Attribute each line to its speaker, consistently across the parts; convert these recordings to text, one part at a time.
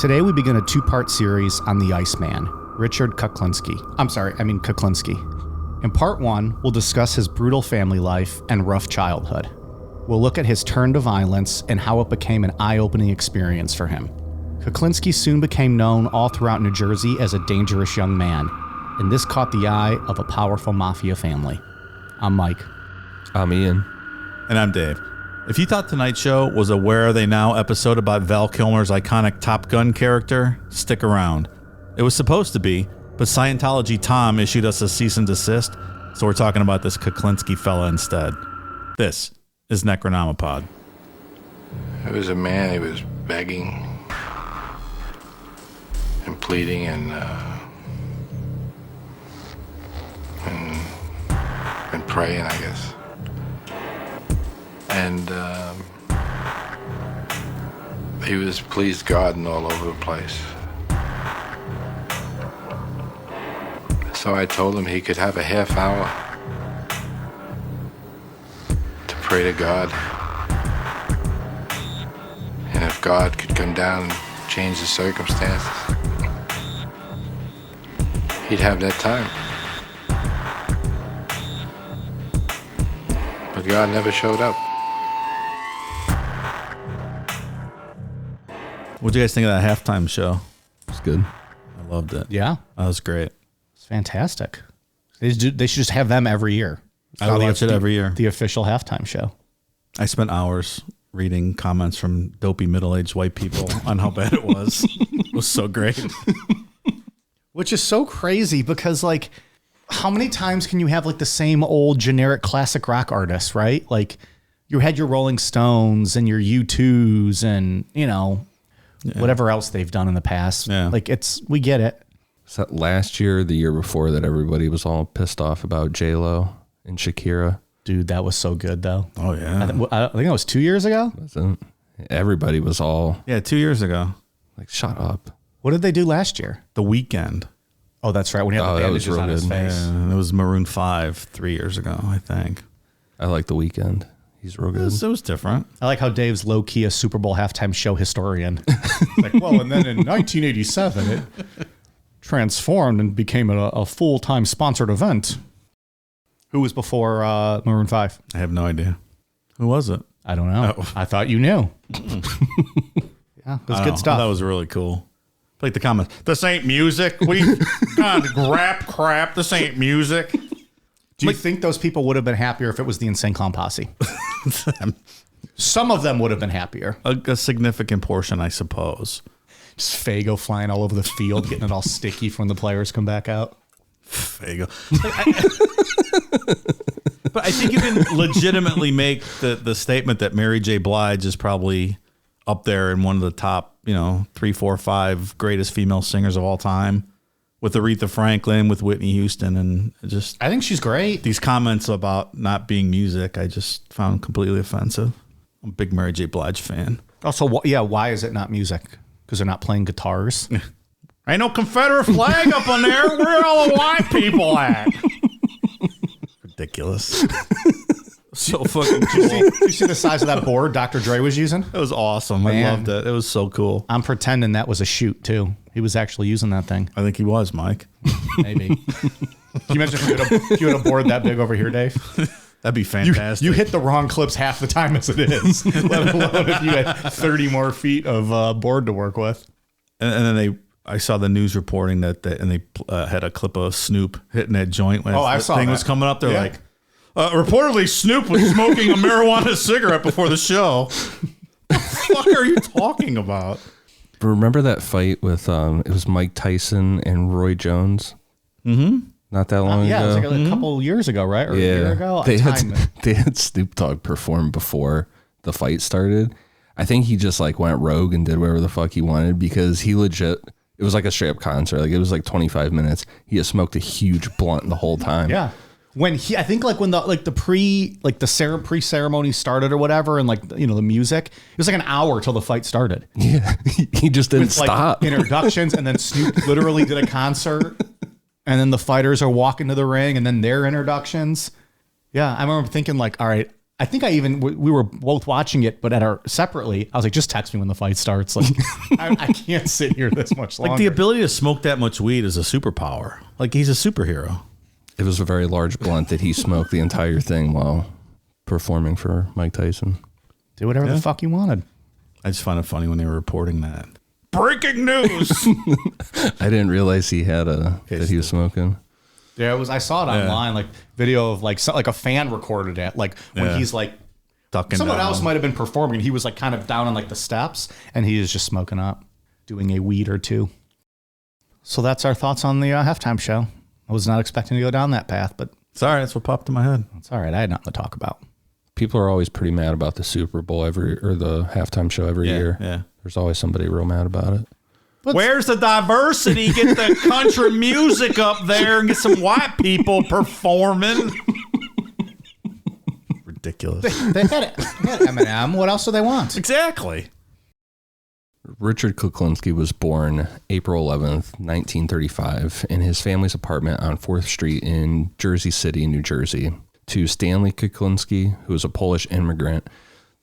Speaker 1: Today we begin a two-part series on the Iceman, Richard Kuklinski. Kuklinski. In part one, we'll discuss his brutal family life and rough childhood. We'll look at his turn to violence and how it became an eye-opening experience for him. Kuklinski soon became known all throughout New Jersey as a dangerous young man, and this caught the eye of a powerful mafia family. I'm Mike.
Speaker 2: I'm Ian.
Speaker 3: And I'm Dave. If you thought tonight's show was a Where Are They Now episode about Val Kilmer's iconic Top Gun character, stick around. It was supposed to be, but Scientology Tom issued us a cease and desist, so we're talking about this Kuklinski fella instead. This is Necronomipod.
Speaker 4: It was a man, he was begging and pleading and praying, I guess. And he was pleased God and all over the place. So I told him he could have a half hour to pray to God. And if God could come down and change the circumstances, he'd have that time. But God never showed up.
Speaker 3: What'd you guys think of that halftime show?
Speaker 2: It's good.
Speaker 3: I loved it.
Speaker 1: Yeah,
Speaker 3: That was great.
Speaker 1: it's fantastic. They should just have them every year.
Speaker 3: I watch it every year.
Speaker 1: The official halftime show.
Speaker 3: I spent hours reading comments from dopey middle-aged white people on how bad it was. It was so great.
Speaker 1: Which is so crazy because, like, how many times can you have, like, the same old generic classic rock artists, right? Like, you had your Rolling Stones and your U2s and, you know, whatever else they've done in the past.
Speaker 3: Yeah.
Speaker 1: Like, we get it.
Speaker 2: Was that last year or the year before that everybody was all pissed off about J-Lo and Shakira?
Speaker 1: Dude, that was so good, though.
Speaker 3: Oh, yeah.
Speaker 1: I think it was 2 years ago.
Speaker 2: Wasn't everybody was all
Speaker 3: Yeah, 2 years ago.
Speaker 2: like, shut up.
Speaker 1: What did they do last year?
Speaker 3: The Weekend.
Speaker 1: Oh, that's right. When he had the
Speaker 2: that was
Speaker 1: bandages
Speaker 2: real
Speaker 1: on his
Speaker 2: good.
Speaker 1: face.
Speaker 3: And it was Maroon 5 3 years ago, I think.
Speaker 2: I like The Weeknd. He's real good.
Speaker 3: It was different.
Speaker 1: I like how Dave's low-key a Super Bowl halftime show historian. Like, well, and then in 1987, it transformed and became a full-time sponsored event. Who was before Maroon 5?
Speaker 3: I have no idea. Who was it?
Speaker 1: I don't know.
Speaker 3: Oh.
Speaker 1: I thought you knew. Yeah, it was good stuff.
Speaker 3: That was really cool. Like the comments. This ain't music. We kind of crap. This ain't music.
Speaker 1: Do you think those people would have been happier if it was the Insane Clown Posse? Some of them would have been happier.
Speaker 3: A significant portion, I suppose.
Speaker 1: Just Fago flying all over the field, getting it all sticky from when the players come back out.
Speaker 3: There you go. But I think you can legitimately make the statement that Mary J. Blige is probably up there in one of the top, 3, 4, 5 greatest female singers of all time, with Aretha Franklin, with Whitney Houston, and just
Speaker 1: I think she's great.
Speaker 3: these comments about not being music, I just found completely offensive. I'm a big Mary J. Blige fan.
Speaker 1: Also, why is it not music? Because they're not playing guitars.
Speaker 3: Ain't no Confederate flag up on there. Where are all the white people at? Ridiculous. So fucking cool.
Speaker 1: Did you see the size of that board Dr. Dre was using?
Speaker 3: It was awesome.
Speaker 1: Man.
Speaker 3: I loved it. It was so cool.
Speaker 1: I'm pretending that was a shoot, too. He was actually using that thing.
Speaker 3: I think he was, Mike.
Speaker 1: Maybe. Can you imagine if you had a board that big over here, Dave?
Speaker 3: That'd be fantastic.
Speaker 1: You hit the wrong clips half the time as it is, let alone if you had 30 more feet of board to work with.
Speaker 3: And then I saw the news reporting that they had a clip of Snoop hitting that joint when
Speaker 1: I
Speaker 3: the
Speaker 1: saw
Speaker 3: thing
Speaker 1: that.
Speaker 3: was coming up. They're
Speaker 1: Yeah.
Speaker 3: like, reportedly Snoop was smoking a marijuana cigarette before the show. The fuck are you talking about?
Speaker 2: Remember that fight with it was Mike Tyson and Roy Jones? Mm-hmm. Not that long
Speaker 1: Yeah,
Speaker 2: ago.
Speaker 1: it was like a couple years ago, right? Or a year ago?
Speaker 2: They had Snoop Dogg perform before the fight started. I think he just like went rogue and did whatever the fuck he wanted because he legit, it was like a straight up concert. Like it was like 25 minutes. He had smoked a huge blunt the whole time.
Speaker 1: Yeah. When the pre-ceremony started or whatever, and the music, it was like an hour till the fight started.
Speaker 2: Yeah. He just didn't stop.
Speaker 1: Like introductions, and then Snoop literally did a concert, and then the fighters are walking to the ring, and then their introductions. Yeah, I remember thinking like, all right, I think we were both watching it, but separately, I was like, just text me when the fight starts. Like, I can't sit here this much longer.
Speaker 3: Like the ability to smoke that much weed is a superpower. Like he's a superhero.
Speaker 2: It was a very large blunt that he smoked the entire thing while performing for Mike Tyson.
Speaker 1: Do whatever the fuck you wanted.
Speaker 3: I just found it funny when they were reporting that. Breaking news!
Speaker 2: I didn't realize he had that he was smoking.
Speaker 1: Yeah, I saw it online, like video of like a fan recorded it, like when he's like
Speaker 3: ducking.
Speaker 1: Someone
Speaker 3: down.
Speaker 1: else might have been performing, and he was like kind of down on like the steps, and he is just smoking up, doing a weed or two. So that's our thoughts on the halftime show. I was not expecting to go down that path, but
Speaker 3: sorry, that's what popped in my head.
Speaker 1: It's all right. I had nothing to talk about.
Speaker 2: People are always pretty mad about the Super Bowl or the halftime show every year.
Speaker 3: Yeah,
Speaker 2: there's always somebody real mad about it.
Speaker 3: Where's the diversity? Get the country music up there and get some white people performing. Ridiculous.
Speaker 1: They had Eminem. What else do they want?
Speaker 3: Exactly.
Speaker 2: Richard Kuklinski was born April 11th, 1935, in his family's apartment on 4th Street in Jersey City, New Jersey, to Stanley Kuklinski, who was a Polish immigrant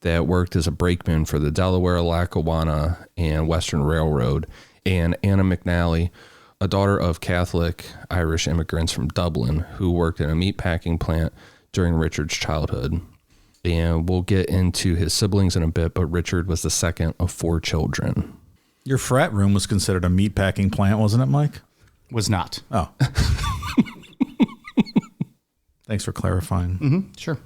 Speaker 2: that worked as a brakeman for the Delaware, Lackawanna, and Western Railroad, and Anna McNally, a daughter of Catholic Irish immigrants from Dublin, who worked in a meatpacking plant during Richard's childhood. And we'll get into his siblings in a bit, but Richard was the second of 4 children.
Speaker 3: Your frat room was considered a meatpacking plant, wasn't it, Mike?
Speaker 1: Was not.
Speaker 3: Oh. Thanks for clarifying.
Speaker 1: Mm-hmm, sure.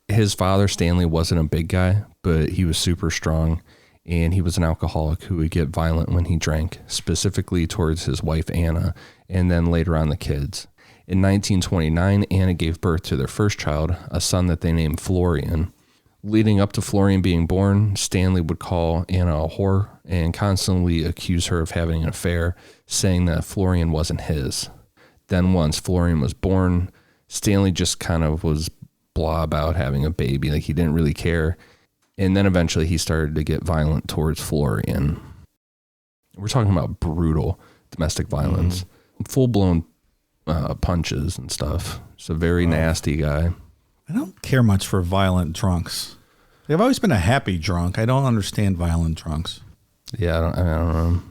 Speaker 2: His father, Stanley, wasn't a big guy, but he was super strong, and he was an alcoholic who would get violent when he drank, specifically towards his wife, Anna, and then later on the kids. In 1929, Anna gave birth to their first child, a son that they named Florian. Leading up to Florian being born, Stanley would call Anna a whore and constantly accuse her of having an affair, saying that Florian wasn't his. Then once Florian was born, Stanley just kind of was blah about having a baby, like he didn't really care. And then eventually he started to get violent towards Florian. We're talking about brutal domestic violence, full-blown punches and stuff. It's a very nasty guy.
Speaker 3: I don't care much for violent drunks. I've always been a happy drunk. I don't understand violent drunks.
Speaker 2: Yeah, I don't know.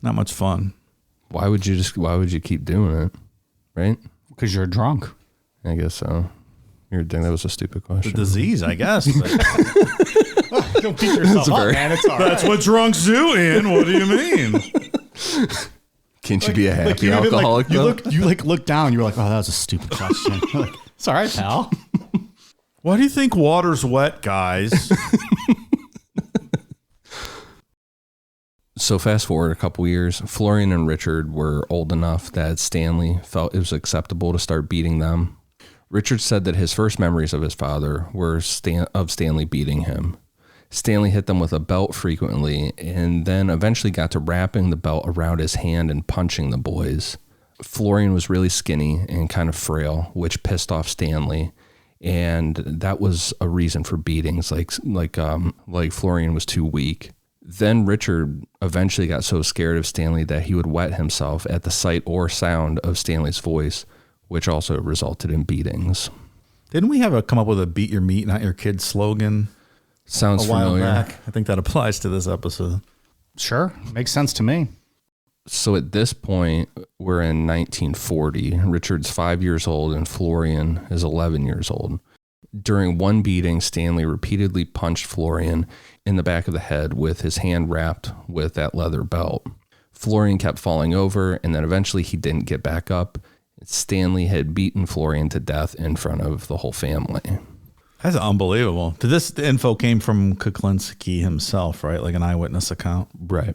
Speaker 3: Not much fun.
Speaker 2: Why would you keep doing it? Right?
Speaker 1: Because you're drunk.
Speaker 2: I guess so. You would think that was a stupid question.
Speaker 3: The disease, I guess.
Speaker 1: Don't beat yourself up, man. It's all right.
Speaker 3: That's what drunks do, Ian. What do you mean?
Speaker 2: Can't you be a happy alcoholic?
Speaker 1: You look down. You were like, oh, that was a stupid question. Like, it's all right, pal.
Speaker 3: Why do you think water's wet, guys?
Speaker 2: So fast forward a couple years, Florian and Richard were old enough that Stanley felt it was acceptable to start beating them. Richard said that his first memories of his father were of Stanley beating him. Stanley hit them with a belt frequently and then eventually got to wrapping the belt around his hand and punching the boys. Florian was really skinny and kind of frail, which pissed off Stanley, and that was a reason for beatings, like Florian was too weak. Then Richard eventually got so scared of Stanley that he would wet himself at the sight or sound of Stanley's voice, which also resulted in beatings.
Speaker 3: Didn't we come up with a "beat your meat, not your kid" slogan?
Speaker 2: Sounds familiar.
Speaker 3: Back. I think that applies to this episode.
Speaker 1: Sure. Makes sense to me.
Speaker 2: So at this point, we're in 1940. Richard's 5 years old and Florian is 11 years old. During one beating, Stanley repeatedly punched Florian in the back of the head with his hand wrapped with that leather belt. Florian kept falling over, and then eventually he didn't get back up. Stanley had beaten Florian to death in front of the whole family.
Speaker 3: That's unbelievable. This info came from Kuklinski himself, right? Like an eyewitness account.
Speaker 2: Right.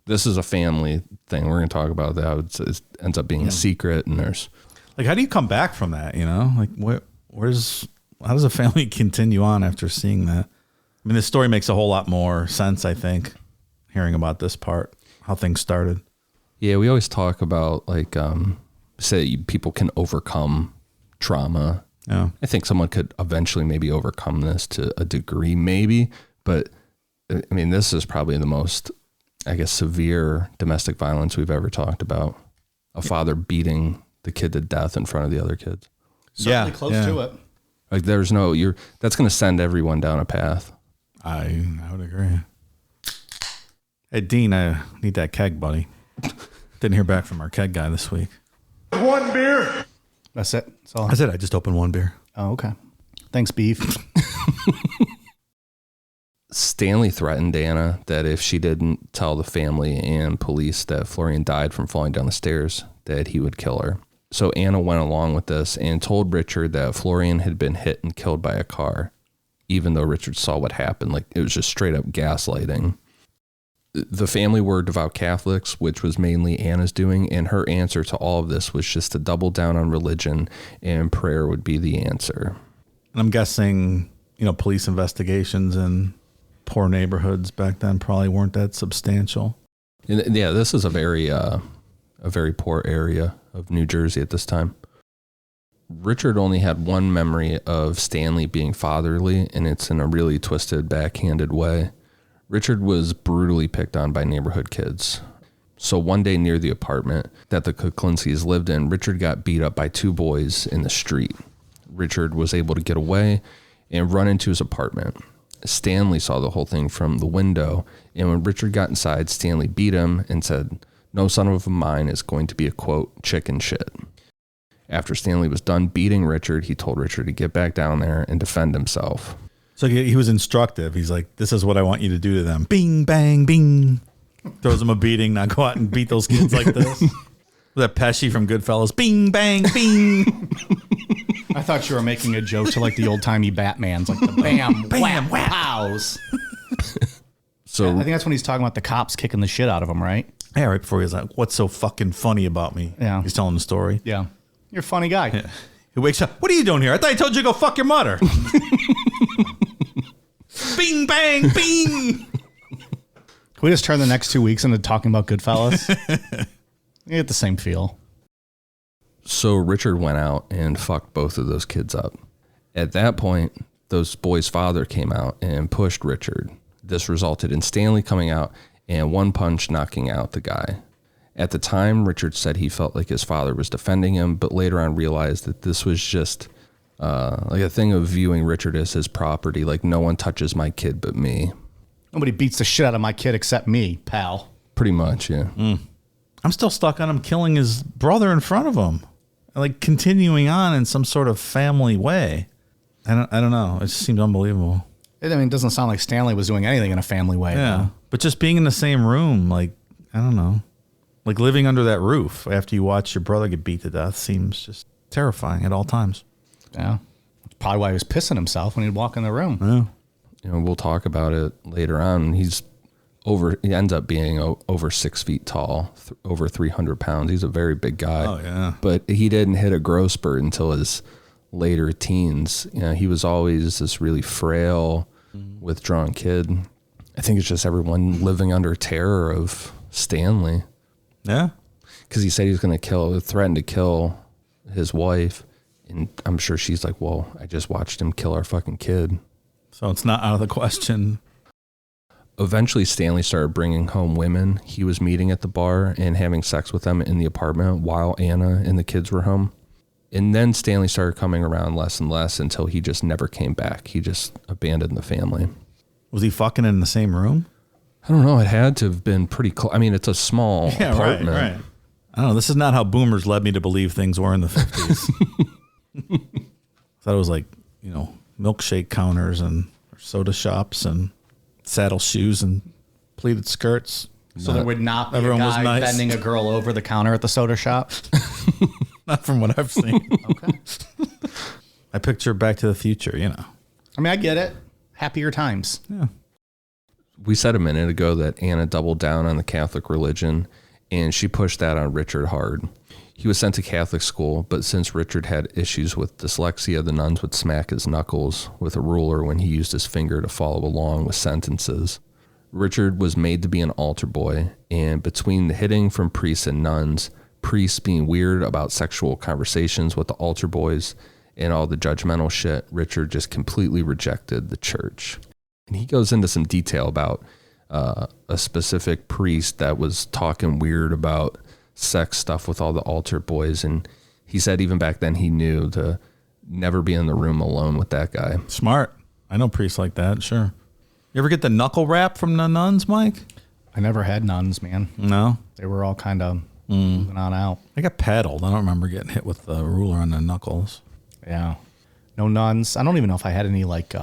Speaker 2: This is a family thing. We're going to talk about that. It ends up being a secret, and there's
Speaker 3: like, how do you come back from that? You know, like how does a family continue on after seeing that? I mean, this story makes a whole lot more sense, I think, hearing about this part, how things started.
Speaker 2: Yeah, we always talk about say people can overcome trauma.
Speaker 3: Yeah.
Speaker 2: I think someone could eventually maybe overcome this to a degree, maybe. But I mean, this is probably the most, I guess, severe domestic violence we've ever talked about. A father beating the kid to death in front of the other kids.
Speaker 1: Certainly close to it.
Speaker 2: Like there's no, that's going to send everyone down a path.
Speaker 3: I would agree. Hey, Dean, I need that keg, buddy. Didn't hear back from our keg guy this week.
Speaker 5: One beer.
Speaker 1: That's it. That's all.
Speaker 3: That's it. I just opened one beer.
Speaker 1: Oh, okay. Thanks, Beef.
Speaker 2: Stanley threatened Anna that if she didn't tell the family and police that Florian died from falling down the stairs, that he would kill her. So Anna went along with this and told Richard that Florian had been hit and killed by a car, even though Richard saw what happened. Like, it was just straight up gaslighting. The family were devout Catholics, which was mainly Anna's doing, and her answer to all of this was just to double down on religion, and prayer would be the answer.
Speaker 3: And I'm guessing, police investigations in poor neighborhoods back then probably weren't that substantial.
Speaker 2: And yeah, this is a very poor area of New Jersey at this time. Richard only had one memory of Stanley being fatherly, and it's in a really twisted, backhanded way. Richard was brutally picked on by neighborhood kids. So one day near the apartment that the Kuklinskis lived in, Richard got beat up by two boys in the street. Richard was able to get away and run into his apartment. Stanley saw the whole thing from the window, and when Richard got inside, Stanley beat him and said, "No son of mine is going to be a, quote, chicken shit." After Stanley was done beating Richard, he told Richard to get back down there and defend himself.
Speaker 3: So he was instructive. He's like, this is what I want you to do to them. Bing, bang, bing. Throws them a beating. Now go out and beat those kids like this. Was that Pesci from Goodfellas? Bing, bang, bing.
Speaker 1: I thought you were making a joke to like the old timey Batman's, like the bam, bam, whap, pows.
Speaker 2: So
Speaker 1: I think that's when he's talking about the cops kicking the shit out of him, right?
Speaker 3: Yeah, right before he was like, what's so fucking funny about me?
Speaker 1: Yeah.
Speaker 3: He's telling the story.
Speaker 1: Yeah. You're a funny guy.
Speaker 3: Yeah. He wakes up. What are you doing here? I thought I told you to go fuck your mother. Bing, bang, bing.
Speaker 1: Can we just turn the next 2 weeks into talking about Goodfellas? You get the same feel.
Speaker 2: So Richard went out and fucked both of those kids up. At that point, those boys' father came out and pushed Richard. This resulted in Stanley coming out and one punch knocking out the guy. At the time, Richard said he felt like his father was defending him, but later on realized that this was just like a thing of viewing Richard as his property, like no one touches my kid but me.
Speaker 1: Nobody beats the shit out of my kid except me, pal.
Speaker 2: Pretty much, yeah.
Speaker 3: I'm still stuck on him killing his brother in front of him. Like continuing on in some sort of family way. I don't know. It just seemed unbelievable.
Speaker 1: I mean, it doesn't sound like Stanley was doing anything in a family way.
Speaker 3: Yeah.
Speaker 1: Though.
Speaker 3: But just being in the same room, like, I don't know. Like living under that roof after you watch your brother get beat to death seems just terrifying at all times.
Speaker 1: Yeah. That's probably why he was pissing himself when he'd walk in the room.
Speaker 3: Yeah.
Speaker 2: We'll talk about it later on. He ends up being over 6 feet tall, over 300 pounds. He's a very big guy.
Speaker 3: Oh, yeah.
Speaker 2: But he didn't hit a growth spurt until his later teens. He was always this really frail, withdrawn kid. I think it's just everyone living under terror of Stanley.
Speaker 3: Yeah.
Speaker 2: Because he said he was going to threaten to kill his wife. And I'm sure she's like, well, I just watched him kill our fucking kid.
Speaker 3: So it's not out of the question.
Speaker 2: Eventually, Stanley started bringing home women he was meeting at the bar and having sex with them in the apartment while Anna and the kids were home. And then Stanley started coming around less and less until he just never came back. He just abandoned the family.
Speaker 3: Was he fucking in the same room?
Speaker 2: I don't know. It had to have been pretty close. I mean, it's a small apartment.
Speaker 3: Right. I don't know. This is not how boomers led me to believe things were in the 50s. I thought it was like, milkshake counters and soda shops and saddle shoes and pleated skirts.
Speaker 1: So there would not be
Speaker 3: Everyone
Speaker 1: a
Speaker 3: was
Speaker 1: guy
Speaker 3: nice.
Speaker 1: bending a girl over the counter at the soda shop.
Speaker 3: Not from what I've seen.
Speaker 1: Okay.
Speaker 3: I picture Back to the Future,
Speaker 1: I mean, I get it. Happier times.
Speaker 3: Yeah.
Speaker 2: We said a minute ago that Anna doubled down on the Catholic religion, and she pushed that on Richard hard. He was sent to Catholic school, but since Richard had issues with dyslexia, the nuns would smack his knuckles with a ruler when he used his finger to follow along with sentences. Richard was made to be an altar boy, and between the hitting from priests and nuns, priests being weird about sexual conversations with the altar boys, and all the judgmental shit, Richard just completely rejected the church. And he goes into some detail about a specific priest that was talking weird about sex stuff with all the altar boys. And he said even back then he knew the never be in the room alone with that guy.
Speaker 3: Smart. I know priests like that. Sure. You ever get the knuckle wrap from the nuns, Mike?
Speaker 1: I never had nuns, man.
Speaker 3: No.
Speaker 1: They were all kind of moving on out.
Speaker 3: I got paddled. I don't remember getting hit with the ruler on the knuckles.
Speaker 1: Yeah. No nuns. I don't even know if I had any like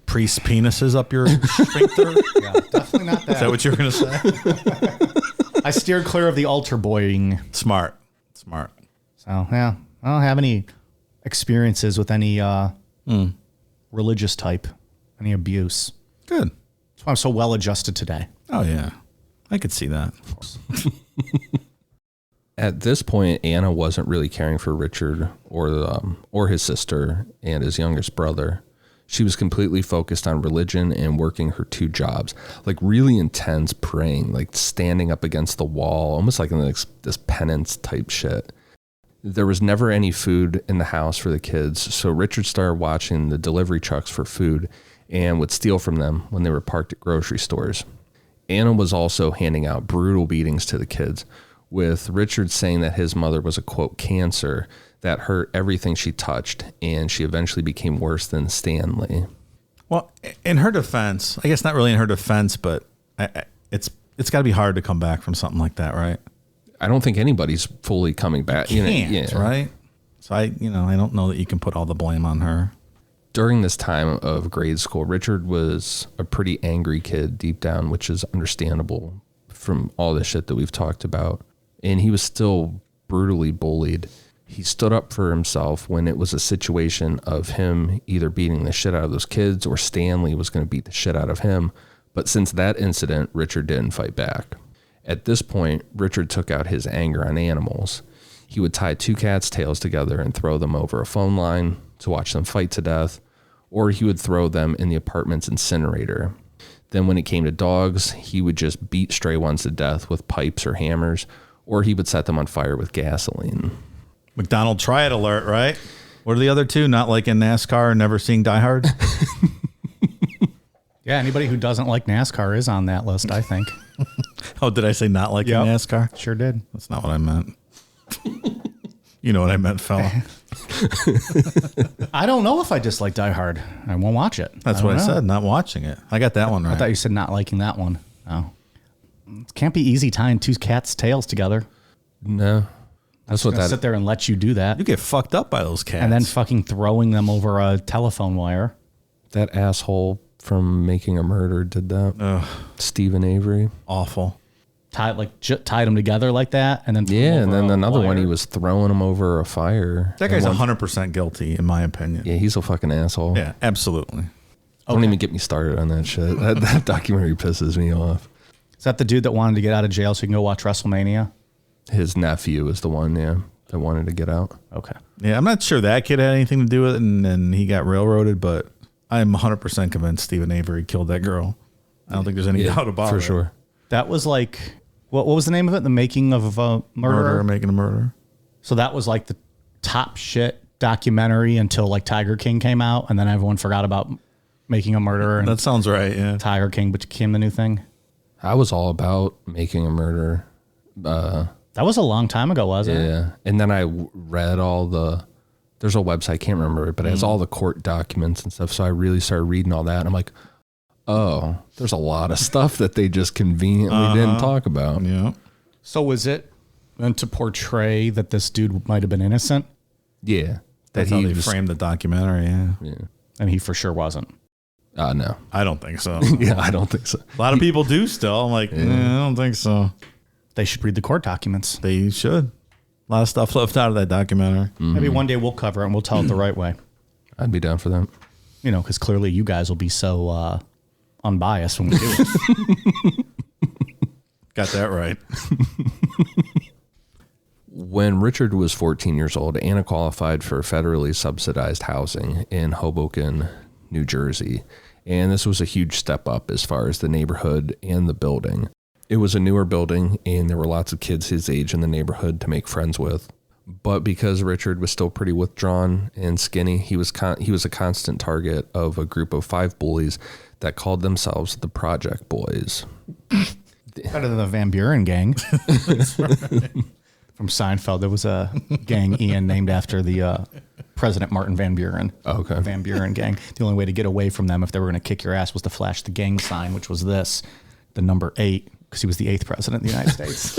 Speaker 3: Priest penises up your sphincter?
Speaker 1: yeah, definitely not that.
Speaker 3: Is that what you were going to say?
Speaker 1: I steered clear of the altar boying.
Speaker 3: Smart.
Speaker 1: So, yeah. I don't have any experiences with any religious type, any abuse.
Speaker 3: Good.
Speaker 1: That's why I'm so well adjusted today.
Speaker 3: Oh, yeah. I could see that.
Speaker 2: At this point, Anna wasn't really caring for Richard or his sister and his youngest brother. She was completely focused on religion and working her 2 jobs, like really intense praying, like standing up against the wall, almost like in this penance type shit. There was never any food in the house for the kids, so Richard started watching the delivery trucks for food and would steal from them when they were parked at grocery stores. Anna was also handing out brutal beatings to the kids, with Richard saying that his mother was a, quote, cancer that hurt everything she touched, and she eventually became worse than Stanley.
Speaker 3: Well, in her defense, I guess not really in her defense, but it's got to be hard to come back from something like that, right?
Speaker 2: I don't think anybody's fully coming back.
Speaker 3: Right? So I don't know that you can put all the blame on her.
Speaker 2: During this time of grade school, Richard was a pretty angry kid deep down, which is understandable from all the shit that we've talked about. And he was still brutally bullied. He stood up for himself when it was a situation of him either beating the shit out of those kids or Stanley was going to beat the shit out of him. But since that incident, Richard didn't fight back. At this point, Richard took out his anger on animals. He would tie 2 cats' tails together and throw them over a phone line to watch them fight to death, or he would throw them in the apartment's incinerator. Then when it came to dogs, he would just beat stray ones to death with pipes or hammers, or he would set them on fire with gasoline.
Speaker 3: McDonald Triad alert, right? What are the other 2? Not like in NASCAR and never seeing Die Hard?
Speaker 1: Yeah, anybody who doesn't like NASCAR is on that list, I think.
Speaker 3: Oh, did I say not like in NASCAR?
Speaker 1: Sure did.
Speaker 3: That's not what I meant. You know what I meant, fella.
Speaker 1: I don't know if I dislike Die Hard. I won't watch it.
Speaker 3: That's what I said, not watching it. I got that one right.
Speaker 1: I thought you said not liking that one. Oh. It can't be easy tying 2 cats' tails together.
Speaker 2: No. That's what that
Speaker 1: sit there and let you do that.
Speaker 3: You get fucked up by those cats.
Speaker 1: And then fucking throwing them over a telephone wire.
Speaker 2: That asshole from Making a Murder did that.
Speaker 3: Ugh.
Speaker 2: Stephen Avery.
Speaker 3: Awful.
Speaker 1: Tied them together like that, and then
Speaker 2: and then another one, he was throwing them over a fire.
Speaker 3: That guy's 100% guilty, in my opinion.
Speaker 2: Yeah, he's a fucking asshole.
Speaker 3: Yeah, absolutely.
Speaker 2: Don't even get me started on that shit. That documentary pisses me off.
Speaker 1: Is that the dude that wanted to get out of jail so he can go watch WrestleMania?
Speaker 2: His nephew is the one, that wanted to get out.
Speaker 1: Okay.
Speaker 3: Yeah, I'm not sure that kid had anything to do with it, and then he got railroaded, but I'm 100% convinced Stephen Avery killed that girl. I don't think there's any doubt about it.
Speaker 2: For sure.
Speaker 1: That was like, what was the name of it? The Making of a Murderer?
Speaker 3: Making a Murderer.
Speaker 1: So that was like the top shit documentary until like Tiger King came out, and then everyone forgot about Making a Murderer. And
Speaker 3: that sounds right, yeah.
Speaker 1: Tiger King became the new thing.
Speaker 2: I was all about Making a Murderer.
Speaker 1: That was a long time ago, wasn't it?
Speaker 2: Yeah. And then I read there's a website, I can't remember it, but it has all the court documents and stuff. So I really started reading all that. And I'm like, oh, there's a lot of stuff that they just conveniently didn't talk about.
Speaker 3: Yeah.
Speaker 1: So was it meant to portray that this dude might have been innocent?
Speaker 2: Yeah.
Speaker 3: That's how they framed the documentary,
Speaker 2: Yeah.
Speaker 1: And he for sure wasn't.
Speaker 2: No.
Speaker 3: I don't think so.
Speaker 2: Yeah, I don't think so.
Speaker 3: A lot of people do still. I'm like, I don't think so.
Speaker 1: They should read the court documents.
Speaker 3: They should. A lot of stuff left out of that documentary.
Speaker 1: Maybe one day we'll cover it and we'll tell it the right way.
Speaker 2: I'd be down for that.
Speaker 1: You know, because clearly you guys will be so unbiased when we do it.
Speaker 3: Got that right.
Speaker 2: When Richard was 14 years old, Anna qualified for federally subsidized housing in Hoboken, New Jersey. And this was a huge step up as far as the neighborhood and the building. It was a newer building, and there were lots of kids his age in the neighborhood to make friends with. But because Richard was still pretty withdrawn and skinny, he was a constant target of a group of 5 bullies that called themselves the Project Boys.
Speaker 1: Better than the Van Buren gang. From Seinfeld, there was a gang, Ian, named after the President Martin Van Buren.
Speaker 2: Okay.
Speaker 1: Van Buren gang. The only way to get away from them if they were going to kick your ass was to flash the gang sign, which was the number 8, because he was the 8th president of the United States.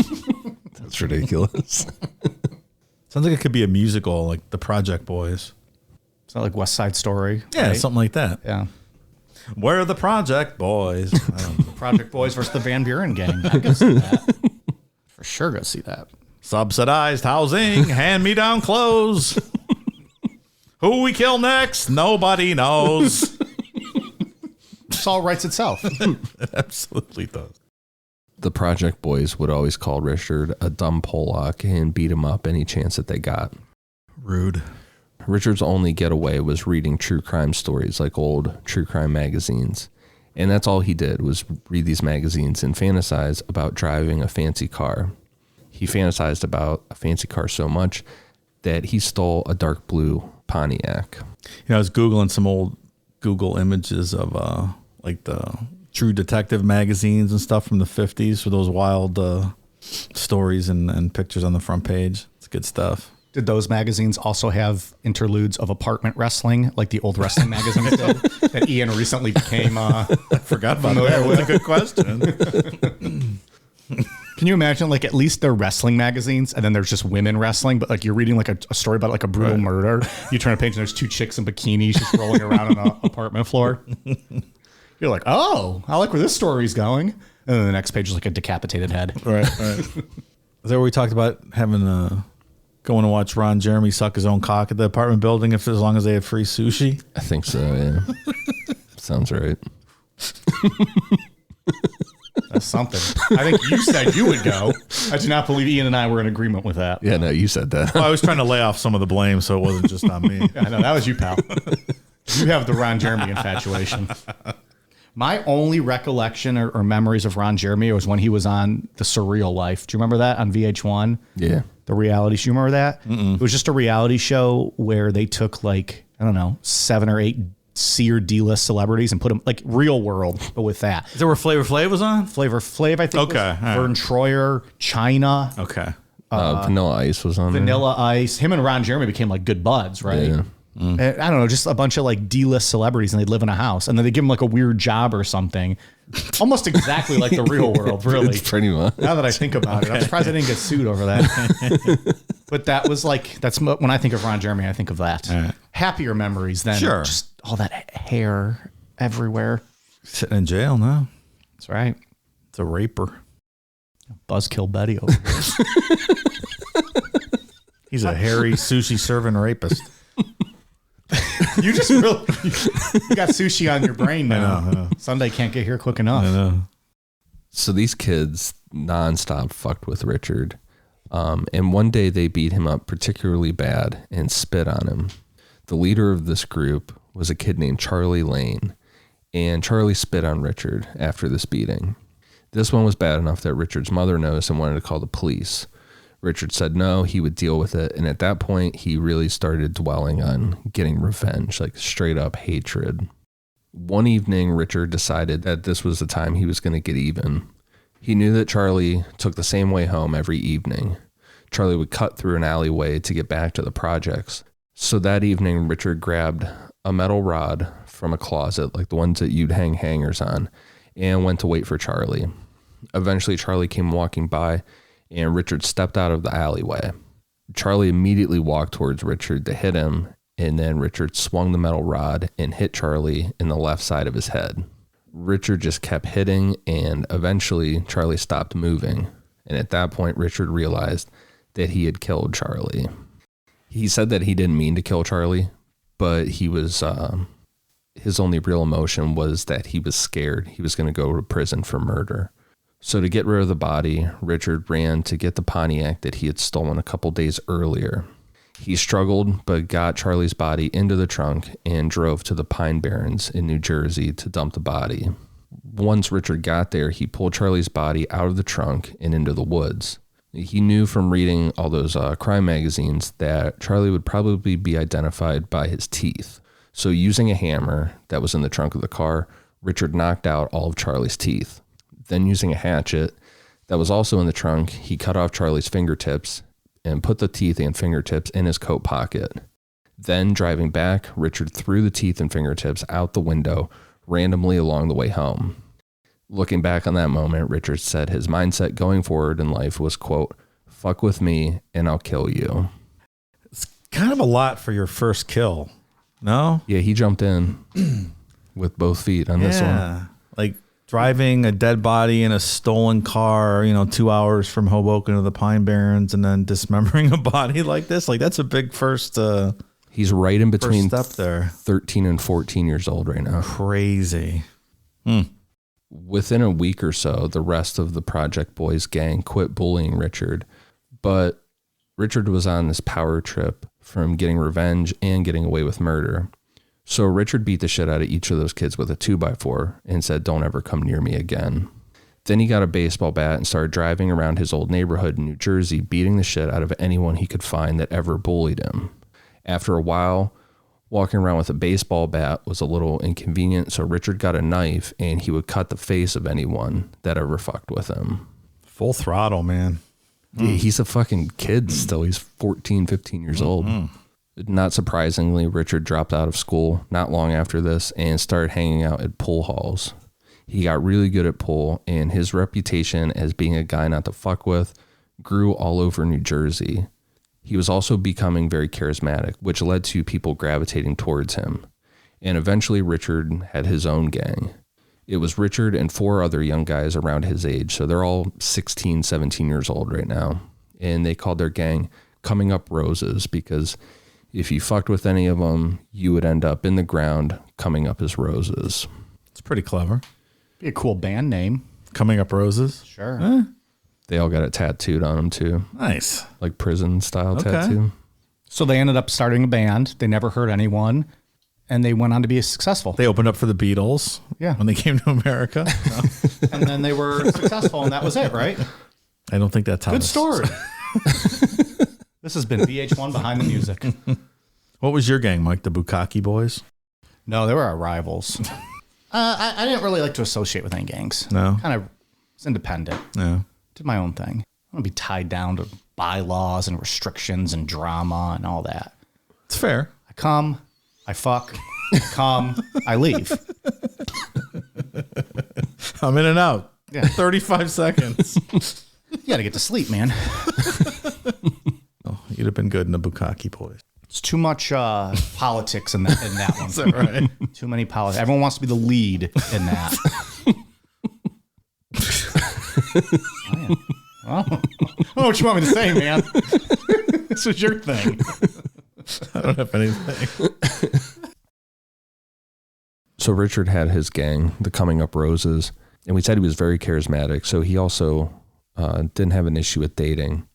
Speaker 2: That's ridiculous.
Speaker 3: Sounds like it could be a musical, like The Project Boys.
Speaker 1: It's not like West Side Story.
Speaker 3: Yeah,
Speaker 1: right?
Speaker 3: something like that.
Speaker 1: Yeah.
Speaker 3: Where are the Project Boys? I don't know.
Speaker 1: Project Boys versus the Van Buren gang. I'd go see that. For sure go see that.
Speaker 3: Subsidized housing, hand-me-down clothes. Who we kill next? Nobody knows.
Speaker 1: This all writes itself.
Speaker 3: It absolutely does.
Speaker 2: The Project Boys would always call Richard a dumb Pollock and beat him up any chance that they got.
Speaker 3: Rude.
Speaker 2: Richard's only getaway was reading true crime stories like old true crime magazines. And that's all he did was read these magazines and fantasize about driving a fancy car. He fantasized about a fancy car so much that he stole a dark blue Pontiac.
Speaker 3: I was Googling some old Google images of like the True Detective magazines and stuff from the 50s for those wild stories and pictures on the front page. It's good stuff.
Speaker 1: Did those magazines also have interludes of apartment wrestling, like the old wrestling magazines did, that Ian recently became
Speaker 3: I forgot about that. That was a good question.
Speaker 1: Can you imagine, like, at least they're wrestling magazines, and then there's just women wrestling, but like you're reading like a story about like a brutal murder. You turn a page and there's 2 chicks in bikinis just rolling around on an apartment floor. You're like, oh, I like where this story's going. And then the next page is like a decapitated head.
Speaker 3: Right. Is that where we talked about having going to watch Ron Jeremy suck his own cock at the apartment building as long as they had free sushi?
Speaker 2: I think so, yeah. Sounds right.
Speaker 1: That's something. I think you said you would go. I do not believe Ian and I were in agreement with that.
Speaker 2: Yeah, no, you said that.
Speaker 3: Well, I was trying to lay off some of the blame so it wasn't just on me.
Speaker 1: I know, that was you, pal. You have the Ron Jeremy infatuation. My only recollection or memories of Ron Jeremy was when he was on The Surreal Life. Do you remember that on VH1?
Speaker 2: Yeah.
Speaker 1: The reality show. You remember that? It was just a reality show where they took like, I don't know, 7 or 8 C or D list celebrities and put them like Real World, but with that.
Speaker 3: Is that where Flavor Flav was on?
Speaker 1: Flavor Flav, I think.
Speaker 3: Okay,
Speaker 1: Was.
Speaker 3: all right.
Speaker 1: Vern Troyer, China,
Speaker 3: Okay.
Speaker 2: Vanilla Ice was on there.
Speaker 1: Vanilla Ice. Him and Ron Jeremy became like good buds, right?
Speaker 2: Yeah.
Speaker 1: And I don't know, just a bunch of like D-list celebrities, and they'd live in a house, and then they give them like a weird job or something, almost exactly like the Real World, really.
Speaker 2: It's pretty much.
Speaker 1: Now that I think about it, I'm surprised I didn't get sued over that. But that was like, that's when I think of Ron Jeremy, I think of that.
Speaker 3: Right.
Speaker 1: Happier memories than just all that hair everywhere.
Speaker 3: Sitting in jail now.
Speaker 1: That's right.
Speaker 3: It's a raper.
Speaker 1: Buzzkill Betty over here.
Speaker 3: He's a hairy sushi serving rapist.
Speaker 1: You just really you got sushi on your brain now.
Speaker 3: I know.
Speaker 1: Sunday can't get here quick enough.
Speaker 3: I know.
Speaker 2: So these kids nonstop fucked with Richard. And one day they beat him up particularly bad and spit on him. The leader of this group was a kid named Charlie Lane, and Charlie spit on Richard after this beating. This one was bad enough that Richard's mother noticed and wanted to call the police. Richard said no, he would deal with it, and at that point, he really started dwelling on getting revenge, like straight up hatred. One evening, Richard decided that this was the time he was going to get even. He knew that Charlie took the same way home every evening. Charlie would cut through an alleyway to get back to the projects. So that evening, Richard grabbed a metal rod from a closet, like the ones that you'd hang hangers on, and went to wait for Charlie. Eventually, Charlie came walking by, and Richard stepped out of the alleyway. Charlie immediately walked towards Richard to hit him, and then Richard swung the metal rod and hit Charlie in the left side of his head. Richard just kept hitting, and eventually Charlie stopped moving. And at that point, Richard realized that he had killed Charlie. He said that he didn't mean to kill Charlie, but he was his only real emotion was that he was scared he was going to go to prison for murder. So to get rid of the body, Richard ran to get the Pontiac that he had stolen a couple days earlier. He struggled, but got Charlie's body into the trunk and drove to the Pine Barrens in New Jersey to dump the body. Once Richard got there, he pulled Charlie's body out of the trunk and into the woods. He knew from reading all those crime magazines that Charlie would probably be identified by his teeth. So using a hammer that was in the trunk of the car, Richard knocked out all of Charlie's teeth. Then using a hatchet that was also in the trunk, he cut off Charlie's fingertips and put the teeth and fingertips in his coat pocket. Then, driving back, Richard threw the teeth and fingertips out the window randomly along the way home. Looking back on that moment, Richard said his mindset going forward in life was, quote, "Fuck with me and I'll kill you."
Speaker 3: It's kind of a lot for your first kill. No?
Speaker 2: Yeah, he jumped in with both feet on this one.
Speaker 3: Like driving a dead body in a stolen car, 2 hours from Hoboken to the Pine Barrens and then dismembering a body like this. Like that's a big first
Speaker 2: He's right in between
Speaker 3: step there.
Speaker 2: 13 and 14 years old right now.
Speaker 3: Crazy.
Speaker 2: Within a week or so, the rest of the Project Boys gang quit bullying Richard, but Richard was on this power trip from getting revenge and getting away with murder. So Richard beat the shit out of each of those kids with a 2x4 and said, "Don't ever come near me again." Then he got a baseball bat and started driving around his old neighborhood in New Jersey, beating the shit out of anyone he could find that ever bullied him. After a while, walking around with a baseball bat was a little inconvenient, so Richard got a knife and he would cut the face of anyone that ever fucked with him.
Speaker 3: Full throttle, man.
Speaker 2: Yeah, he's a fucking kid still. He's 14, 15 years old. Not surprisingly, Richard dropped out of school not long after this and started hanging out at pool halls. He got really good at pool, and his reputation as being a guy not to fuck with grew all over New Jersey. He was also becoming very charismatic, which led to people gravitating towards him. And eventually Richard had his own gang. It was Richard and 4 other young guys around his age, so they're all 16, 17 years old right now. And they called their gang Coming Up Roses because if you fucked with any of them, you would end up in the ground coming up as roses.
Speaker 3: It's pretty clever.
Speaker 1: Be a cool band name.
Speaker 3: Coming Up Roses.
Speaker 1: Sure.
Speaker 2: They all got it tattooed on them too.
Speaker 3: Nice.
Speaker 2: Like prison style tattoo.
Speaker 1: So they ended up starting a band. They never hurt anyone. And they went on to be successful.
Speaker 3: They opened up for the Beatles.
Speaker 1: Yeah.
Speaker 3: When they came to America.
Speaker 1: And then they were successful, and that was it, right?
Speaker 3: I don't think that's how
Speaker 1: Good story. This has been VH1 Behind the Music.
Speaker 3: What was your gang, Mike? The Bukkake Boys?
Speaker 1: No, they were our rivals. I didn't really like to associate with any gangs.
Speaker 3: No?
Speaker 1: Kind of was independent.
Speaker 3: Yeah.
Speaker 1: Did my own thing. I don't be tied down to bylaws and restrictions and drama and all that.
Speaker 3: It's fair.
Speaker 1: I come, I fuck, I come, I leave.
Speaker 3: I'm in and out.
Speaker 1: Yeah.
Speaker 3: 35 seconds.
Speaker 1: You got to get to sleep, man.
Speaker 3: Oh, you'd have been good in the Bukkake Boys.
Speaker 1: It's too much politics in that one.
Speaker 3: Is that right?
Speaker 1: Too many politics. Everyone wants to be the lead in that. I don't know what you want me to say, man. This was your thing.
Speaker 3: I don't have anything.
Speaker 2: So Richard had his gang, the Coming Up Roses, and we said he was very charismatic. So he also didn't have an issue with dating.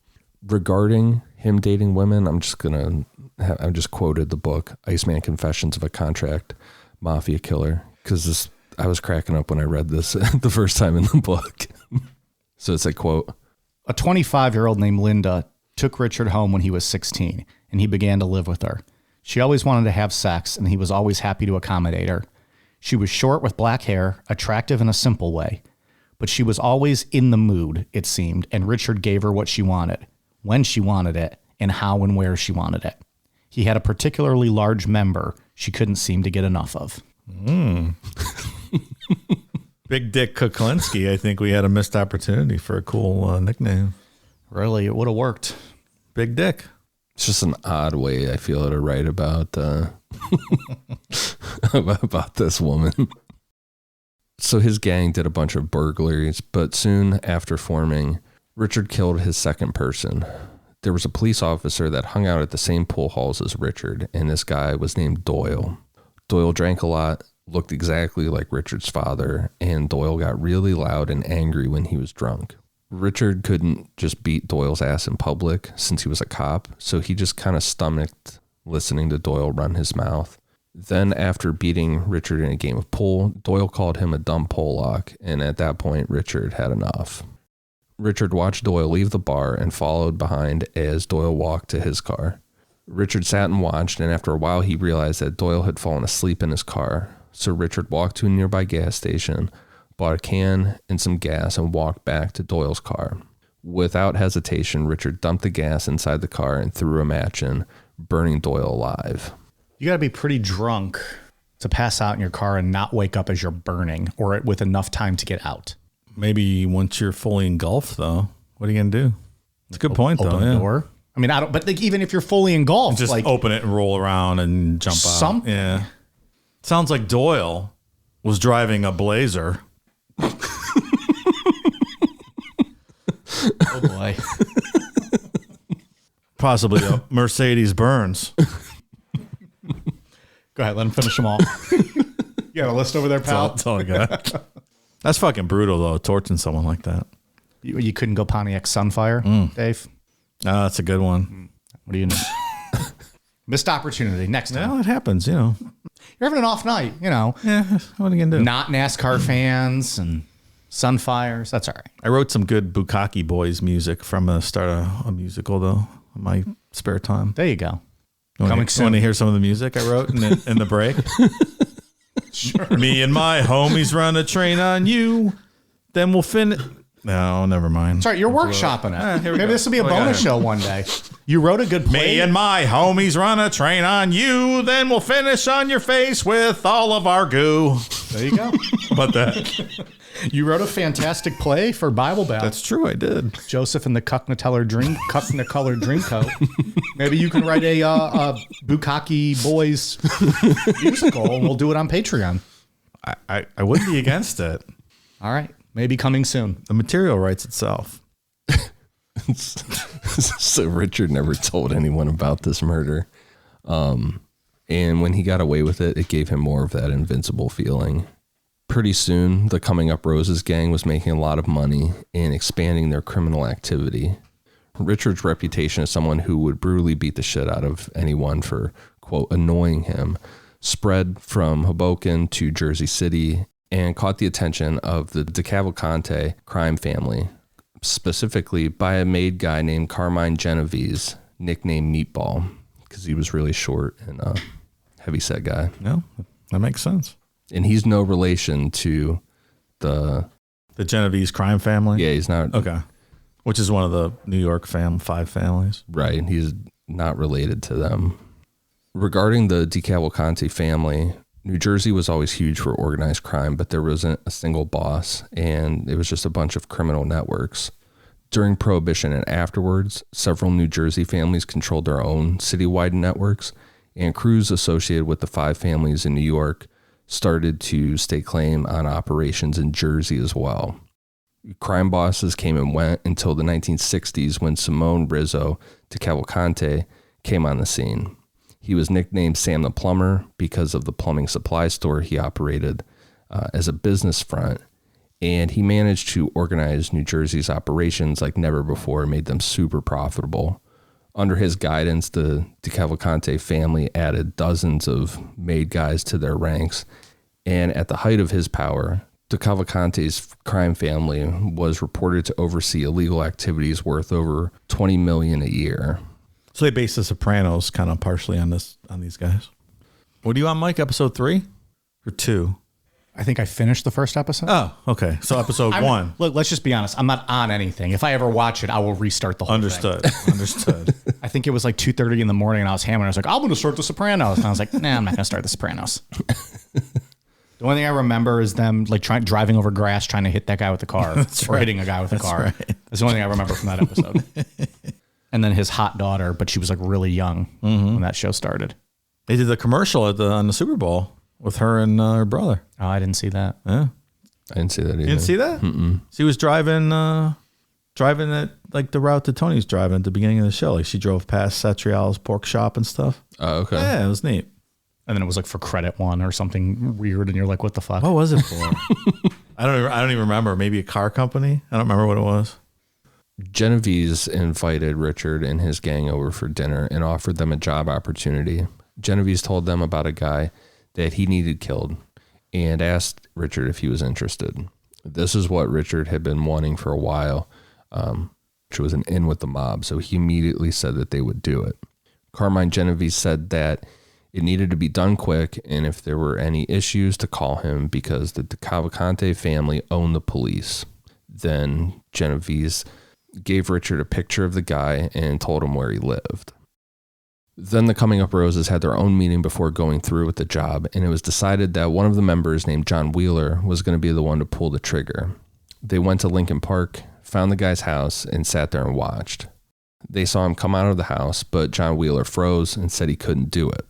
Speaker 2: Regarding him dating women, I just quoted the book Iceman: Confessions of a Contract Mafia Killer, because I was cracking up when I read this the first time in the book. So it's a quote.
Speaker 1: A 25-year-old named Linda took Richard home when he was 16, and he began to live with her. She always wanted to have sex, and he was always happy to accommodate her. She was short with black hair, attractive in a simple way. But she was always in the mood, it seemed, and Richard gave her what she wanted, when she wanted it, and how and where she wanted it. He had a particularly large member she couldn't seem to get enough of.
Speaker 3: Big Dick Kuklinski. I think we had a missed opportunity for a cool nickname.
Speaker 1: Really, it would have worked.
Speaker 3: Big Dick.
Speaker 2: It's just an odd way I feel to write about about this woman. So his gang did a bunch of burglaries, but soon after forming, Richard killed his second person. There was a police officer that hung out at the same pool halls as Richard, and this guy was named Doyle. Doyle drank a lot, looked exactly like Richard's father, and Doyle got really loud and angry when he was drunk. Richard couldn't just beat Doyle's ass in public since he was a cop, so he just kind of stomached listening to Doyle run his mouth. Then after beating Richard in a game of pool, Doyle called him a dumb Pollock, and at that point, Richard had enough. Richard watched Doyle leave the bar and followed behind as Doyle walked to his car. Richard sat and watched, and after a while, he realized that Doyle had fallen asleep in his car. So Richard walked to a nearby gas station, bought a can and some gas, and walked back to Doyle's car. Without hesitation, Richard dumped the gas inside the car and threw a match in, burning Doyle alive.
Speaker 1: You got to be pretty drunk to pass out in your car and not wake up as you're burning, or with enough time to get out.
Speaker 3: Maybe once you're fully engulfed, though, what are you going to do? It's a good point, though.
Speaker 1: Open the door. I mean, I don't. But like, even if you're fully engulfed,
Speaker 3: Just
Speaker 1: like
Speaker 3: open it and roll around and jump out.
Speaker 1: Something.
Speaker 3: Yeah. Sounds like Doyle was driving a Blazer.
Speaker 1: oh boy,
Speaker 3: Possibly a Mercedes Benz.
Speaker 1: go ahead, let him finish them all. You got a list over there, pal?
Speaker 3: That's all I got. That's fucking brutal, though, torching someone like that.
Speaker 1: You couldn't go Pontiac Sunfire, Dave?
Speaker 3: That's a good one.
Speaker 1: What do you know? Missed opportunity. Next time.
Speaker 3: Well, it happens, you know.
Speaker 1: You're having an off night, you know.
Speaker 3: Yeah, what are you going to do?
Speaker 1: Not NASCAR fans and Sunfires. That's all right.
Speaker 3: I wrote some good Bukkake Boys music from the start of a musical, though, in my spare time.
Speaker 1: There you go.
Speaker 3: Coming soon. Want to hear some of the music I wrote in the break?
Speaker 1: Sure.
Speaker 3: Me and my homies run a train on you. Then we'll finish. No, never mind.
Speaker 1: Sorry, you're workshopping it.
Speaker 3: Here we
Speaker 1: Maybe
Speaker 3: go.
Speaker 1: this will be a bonus show one day. You wrote a good play.
Speaker 3: Me and my homies run a train on you. Then we'll finish on your face with all of our goo.
Speaker 1: There you go.
Speaker 3: But that.
Speaker 1: You wrote a fantastic play for Bible Bell.
Speaker 3: That's true, I did.
Speaker 1: Joseph and the Cucknacolored Dreamcoat. Maybe you can write a Bukkake Boys musical, and we'll do it on Patreon.
Speaker 3: I wouldn't be against it.
Speaker 1: All right. Maybe coming soon.
Speaker 3: The material writes itself.
Speaker 2: So Richard never told anyone about this murder. And when he got away with it, it gave him more of that invincible feeling. Pretty soon, the Coming Up Roses gang was making a lot of money and expanding their criminal activity. Richard's reputation as someone who would brutally beat the shit out of anyone for, quote, annoying him, spread from Hoboken to Jersey City and caught the attention of the DeCavalcante crime family, specifically by a maid guy named Carmine Genovese, nicknamed Meatball, because he was really short and a heavyset guy.
Speaker 3: No, that makes sense.
Speaker 2: And he's no relation to the
Speaker 3: Genovese crime family?
Speaker 2: Yeah, he's not.
Speaker 3: Okay. Which is one of the New York five families.
Speaker 2: Right. He's not related to them. Regarding the DeCavalcante family, New Jersey was always huge for organized crime, but there wasn't a single boss, and it was just a bunch of criminal networks. During Prohibition and afterwards, several New Jersey families controlled their own citywide networks, and crews associated with the five families in New York started to stake claim on operations in Jersey as well. Crime bosses came and went until the 1960s when Simone Rizzo DeCavalcante came on the scene. He was nicknamed Sam the Plumber because of the plumbing supply store he operated as a business front, and he managed to organize New Jersey's operations like never before and made them super profitable. Under his guidance, the DeCavalcante family added dozens of made guys to their ranks, and at the height of his power, DeCavalcante's crime family was reported to oversee illegal activities worth over $20 million a year.
Speaker 3: So they based The Sopranos kind of partially on these guys. What do you on, Mike? Episode 3 or 2?
Speaker 1: I think I finished the first episode.
Speaker 3: Oh, okay. So episode 1.
Speaker 1: Look, let's just be honest. I'm not on anything. If I ever watch it, I will restart the whole
Speaker 3: Understood.
Speaker 1: thing.
Speaker 3: Understood.
Speaker 1: I think it was like 2:30 in the morning, and I was hammering. I was like, I'm going to start The Sopranos. And I was like, nah, I'm not going to start The Sopranos. The only thing I remember is them like driving over grass, trying to hit that guy with the car, or hitting a guy with a car.
Speaker 3: Right.
Speaker 1: That's the only thing I remember from that episode. And then his hot daughter, but she was like really young when that show started.
Speaker 3: They did the commercial on the Super Bowl with her and her brother.
Speaker 1: Oh, I didn't see that.
Speaker 3: Yeah.
Speaker 2: I didn't see that either.
Speaker 3: You didn't see that? Mm-mm. She was driving at like the route that Tony's driving at the beginning of the show. Like she drove past Satriale's pork shop and stuff.
Speaker 2: Oh, okay.
Speaker 3: Yeah, it was neat.
Speaker 1: And then it was like for Credit One or something weird, and you're like, what the fuck?
Speaker 3: What was it for? I don't even remember. Maybe a car company. I don't remember what it was.
Speaker 2: Genovese invited Richard and his gang over for dinner and offered them a job opportunity. Genovese told them about a guy that he needed killed and asked Richard if he was interested. This is what Richard had been wanting for a while, which was an in with the mob, so he immediately said that they would do it. Carmine Genovese said that it needed to be done quick, and if there were any issues, to call him because the DeCavalcante family owned the police. Then Genovese gave Richard a picture of the guy and told him where he lived. Then the Coming Up Roses had their own meeting before going through with the job, and it was decided that one of the members named John Wheeler was going to be the one to pull the trigger. They went to Lincoln Park, found the guy's house, and sat there and watched. They saw him come out of the house, but John Wheeler froze and said he couldn't do it.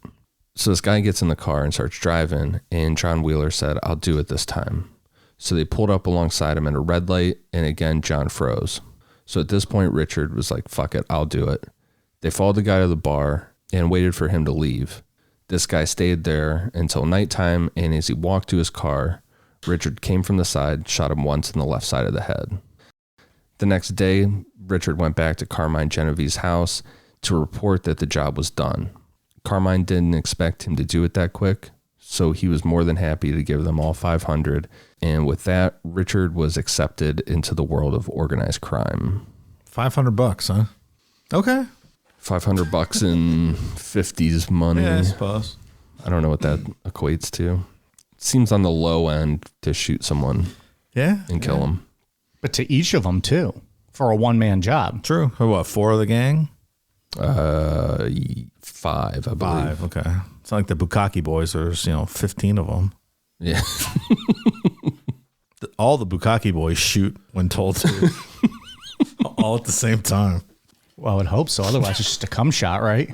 Speaker 2: So this guy gets in the car and starts driving, and John Wheeler said, "I'll do it this time." So they pulled up alongside him at a red light, and again, John froze. So at this point, Richard was like, "Fuck it, I'll do it." They followed the guy to the bar and waited for him to leave. This guy stayed there until nighttime, and as he walked to his car, Richard came from the side, shot him once in the left side of the head. The next day, Richard went back to Carmine Genevieve's house to report that the job was done. Carmine didn't expect him to do it that quick, so he was more than happy to give them all $500, and with that, Richard was accepted into the world of organized crime.
Speaker 3: $500, huh? Okay.
Speaker 2: $500 in 50s money.
Speaker 3: Yeah, I suppose.
Speaker 2: I don't know what that equates to. Seems on the low end to shoot someone and kill them.
Speaker 1: But to each of them, too, for a one-man job.
Speaker 3: True. Or what, 4 of the gang?
Speaker 2: 5, I believe.
Speaker 3: 5, okay. It's not like the Bukkake boys. There's, 15 of them.
Speaker 2: Yeah.
Speaker 3: All the Bukkake boys shoot when told to. All at the same time.
Speaker 1: Well, I would hope so. Otherwise, it's just a cum shot, right?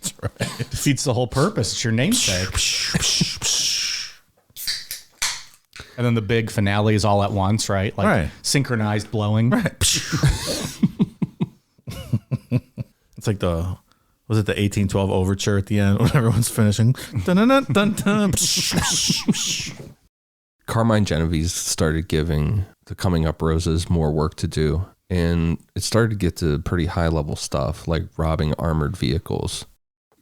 Speaker 3: That's right.
Speaker 1: Defeats the whole purpose. It's your namesake. And then the big finale is all at once, right? Like
Speaker 3: Right.
Speaker 1: synchronized blowing.
Speaker 3: Right. It's like the 1812 overture at the end when everyone's finishing. Dun, dun, dun, dun, dun.
Speaker 2: Carmine Genevieve started giving the Coming Up Roses more work to do, and it started to get to pretty high-level stuff, like robbing armored vehicles.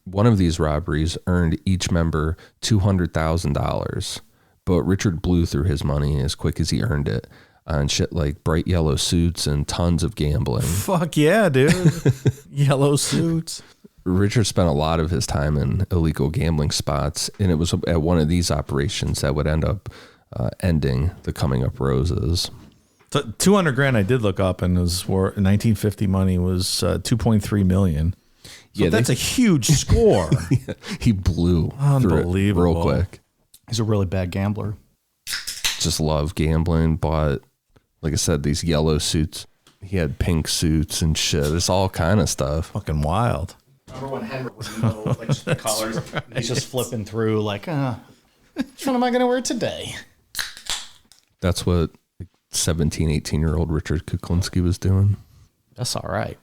Speaker 2: One of these robberies earned each member $200,000, but Richard blew through his money as quick as he earned it on shit like bright yellow suits and tons of gambling.
Speaker 3: Fuck yeah, dude. Yellow suits.
Speaker 2: Richard spent a lot of his time in illegal gambling spots, and it was at one of these operations that would end up ending the Coming Up Roses.
Speaker 3: So $200,000 I did look up, and was for 1950 money was $2.3 million. So
Speaker 2: Yeah,
Speaker 3: that's a huge score.
Speaker 2: He blew through it
Speaker 3: Unbelievable.
Speaker 2: real quick.
Speaker 1: He's a really bad gambler.
Speaker 2: Just loved gambling, bought, like I said, these yellow suits. He had pink suits and shit. It's all kind of stuff.
Speaker 3: Fucking wild.
Speaker 1: Remember when Henry was in the middle of like just the colors? He's just flipping through like, which one am I going to wear today?
Speaker 2: That's what 17, 18-year-old Richard Kuklinski was doing.
Speaker 1: That's all right.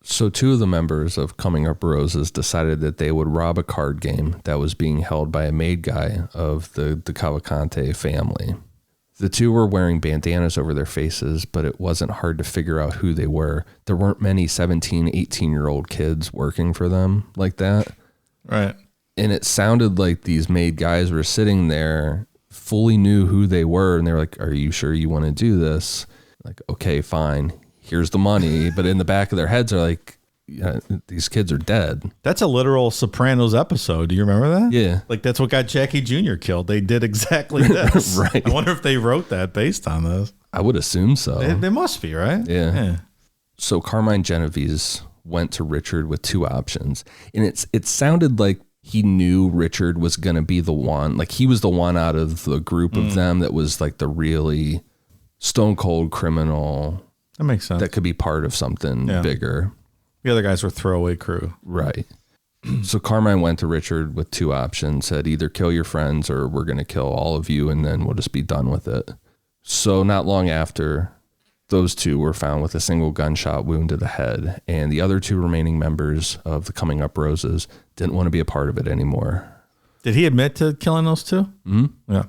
Speaker 2: So 2 of the members of Coming Up Roses decided that they would rob a card game that was being held by a maid guy of the Cavalcante family. The 2 were wearing bandanas over their faces, but it wasn't hard to figure out who they were. There weren't many 17, 18-year-old kids working for them like that.
Speaker 3: Right.
Speaker 2: And it sounded like these maid guys were sitting there, fully knew who they were, and they were like, "Are you sure you want to do this?" Like, "Okay, fine. Here's the money." But in the back of their heads are like, "Yeah, these kids are dead."
Speaker 3: That's a literal Sopranos episode. Do you remember that?
Speaker 2: Yeah.
Speaker 3: Like that's what got Jackie Jr. killed. They did exactly this.
Speaker 2: Right.
Speaker 3: I wonder if they wrote that based on this.
Speaker 2: I would assume so.
Speaker 3: They must be, right?
Speaker 2: Yeah. So Carmine Genevieve went to Richard with 2 options, and it sounded like he knew Richard was going to be the one. Like he was the one out of the group of them that was like the really stone cold criminal
Speaker 3: That makes sense.
Speaker 2: that could be part of something bigger.
Speaker 3: The other guys were throwaway crew.
Speaker 2: Right. So Carmine went to Richard with 2 options, said either kill your friends or we're going to kill all of you and then we'll just be done with it. So not long after, those 2 were found with a single gunshot wound to the head, and the other 2 remaining members of the Coming Up Roses didn't want to be a part of it anymore.
Speaker 3: Did he admit to killing those 2? Mm-hmm. Yeah.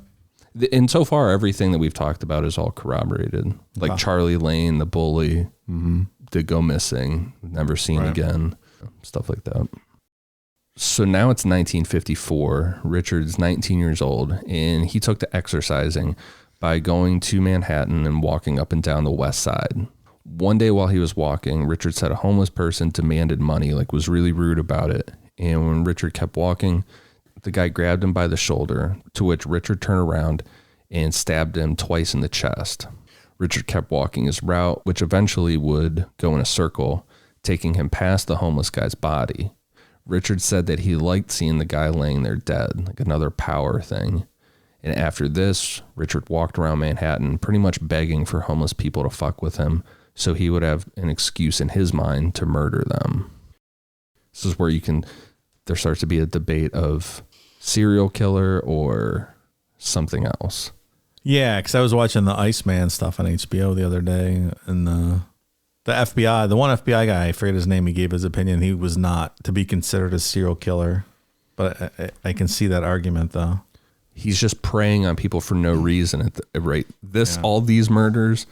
Speaker 2: And so far, everything that we've talked about is all corroborated. Like Charlie Lane, the bully, did go missing, never seen again, stuff like that. So now it's 1954. Richard's 19 years old, and he took to exercising by going to Manhattan and walking up and down the west side. One day while he was walking, Richard said a homeless person demanded money, like was really rude about it. And when Richard kept walking, the guy grabbed him by the shoulder, to which Richard turned around and stabbed him twice in the chest. Richard kept walking his route, which eventually would go in a circle, taking him past the homeless guy's body. Richard said that he liked seeing the guy laying there dead, like another power thing. And after this, Richard walked around Manhattan pretty much begging for homeless people to fuck with him so he would have an excuse in his mind to murder them. This is where there starts to be a debate of serial killer or something else.
Speaker 3: Yeah, because I was watching the Iceman stuff on HBO the other day, and the FBI, the one FBI guy, I forget his name, he gave his opinion. He was not to be considered a serial killer, but I can see that argument, though.
Speaker 2: He's just preying on people for no reason. All these murders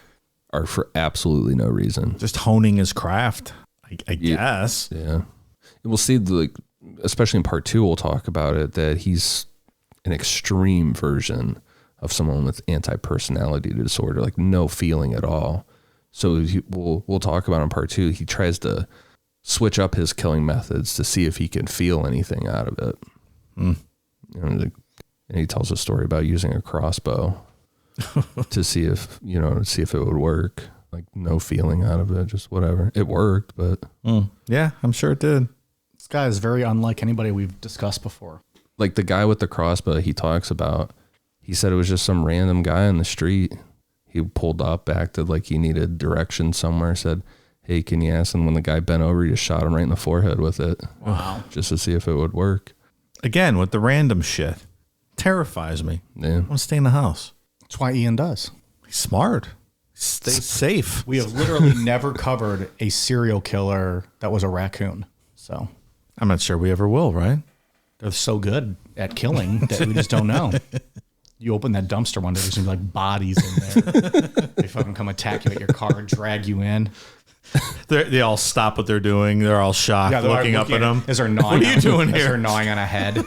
Speaker 2: are for absolutely no reason.
Speaker 3: Just honing his craft, I guess.
Speaker 2: Yeah. And we'll see, especially in part 2, we'll talk about it, that he's an extreme version of someone with anti-personality disorder, like no feeling at all. So we'll talk about in part 2, he tries to switch up his killing methods to see if he can feel anything out of it. And he tells a story about using a crossbow to see if it would work. Like no feeling out of it, just whatever. It worked, but
Speaker 3: yeah, I'm sure it did.
Speaker 1: This guy is very unlike anybody we've discussed before.
Speaker 2: Like the guy with the crossbow he talks about, he said it was just some random guy on the street. He pulled up, acted like he needed direction somewhere, said, "Hey, can you ask?" And when the guy bent over, he just shot him right in the forehead with it.
Speaker 1: Wow.
Speaker 2: Just to see if it would work.
Speaker 3: Again, with the random shit. Terrifies me.
Speaker 2: Yeah.
Speaker 3: I want to stay in the house.
Speaker 1: That's why Ian does.
Speaker 3: He's smart. Stay safe.
Speaker 1: We have literally never covered a serial killer that was a raccoon. So
Speaker 3: I'm not sure we ever will, right?
Speaker 1: they're so good at killing that we just don't know. You open that dumpster one day, there's gonna be like bodies in there. They fucking come attack you at your car and drag you in.
Speaker 3: They all stop what they're doing. They're all shocked, looking up at them.
Speaker 1: As they're gnawing.
Speaker 3: What are you doing here?
Speaker 1: As they're gnawing on a head.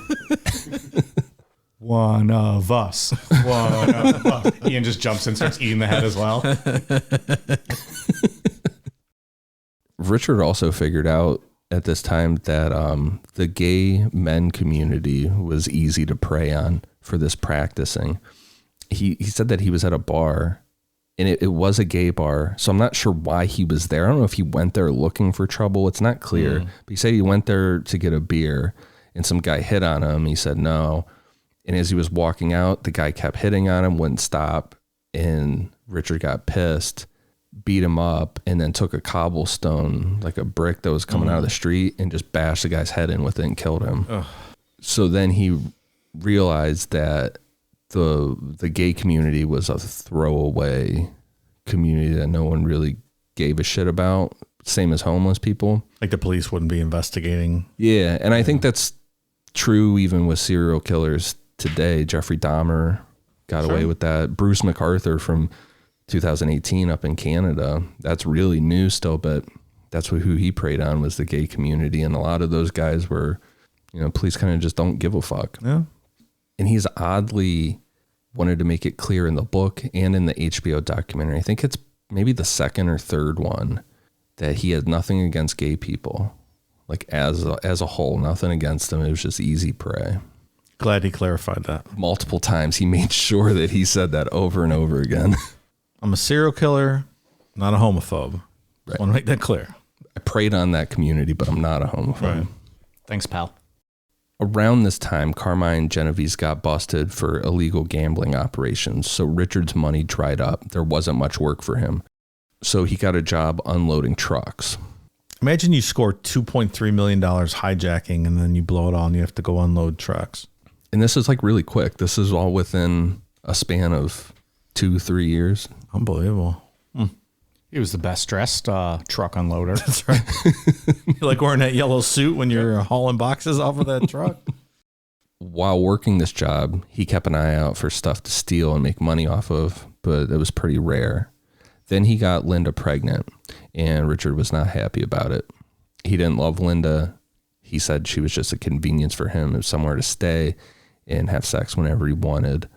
Speaker 1: One of us. One of us. Ian just jumps in and starts eating the head as well.
Speaker 2: Richard also figured out at this time that the gay men community was easy to prey on for this practicing. He said that he was at a bar, and it was a gay bar, so I'm not sure why he was there. I don't know if he went there looking for trouble. It's not clear. But he said he went there to get a beer, and some guy hit on him. He said no. And as he was walking out, the guy kept hitting on him, wouldn't stop, and Richard got pissed, beat him up, and then took a cobblestone, like a brick that was coming out of the street, and just bashed the guy's head in with it and killed him. Ugh. So then he realized that the gay community was a throwaway community that no one really gave a shit about, same as homeless people.
Speaker 3: Like the police wouldn't be investigating.
Speaker 2: Yeah, and I think that's true even with serial killers today. Jeffrey Dahmer got away with that. Bruce MacArthur from 2018 up in Canada, that's really new still, but that's who he preyed on, was the gay community. And a lot of those guys were, police kind of just don't give a fuck.
Speaker 3: Yeah.
Speaker 2: And he's oddly wanted to make it clear in the book and in the HBO documentary, I think it's maybe the second or third one, that he had nothing against gay people. Like as a whole, nothing against them. It was just easy prey.
Speaker 3: Glad he clarified that.
Speaker 2: Multiple times he made sure that he said that over and over again.
Speaker 3: I'm a serial killer, not a homophobe.
Speaker 2: Right.
Speaker 3: I want to make that clear.
Speaker 2: I preyed on that community, but I'm not a homophobe.
Speaker 3: Right.
Speaker 1: Thanks, pal.
Speaker 2: Around this time, Carmine Genovese got busted for illegal gambling operations, so Richard's money dried up. There wasn't much work for him. So he got a job unloading trucks.
Speaker 3: Imagine you score $2.3 million hijacking, and then you blow it all and you have to go unload trucks.
Speaker 2: And this is like really quick. This is all within a span of 2-3 years.
Speaker 3: Unbelievable.
Speaker 1: He was the best dressed truck unloader.
Speaker 3: That's right. You like wearing that yellow suit when you're hauling boxes off of that truck?
Speaker 2: While working this job, he kept an eye out for stuff to steal and make money off of, but it was pretty rare. Then he got Linda pregnant, and Richard was not happy about it. He didn't love Linda. He said she was just a convenience for him. It was somewhere to stay and have sex whenever he wanted.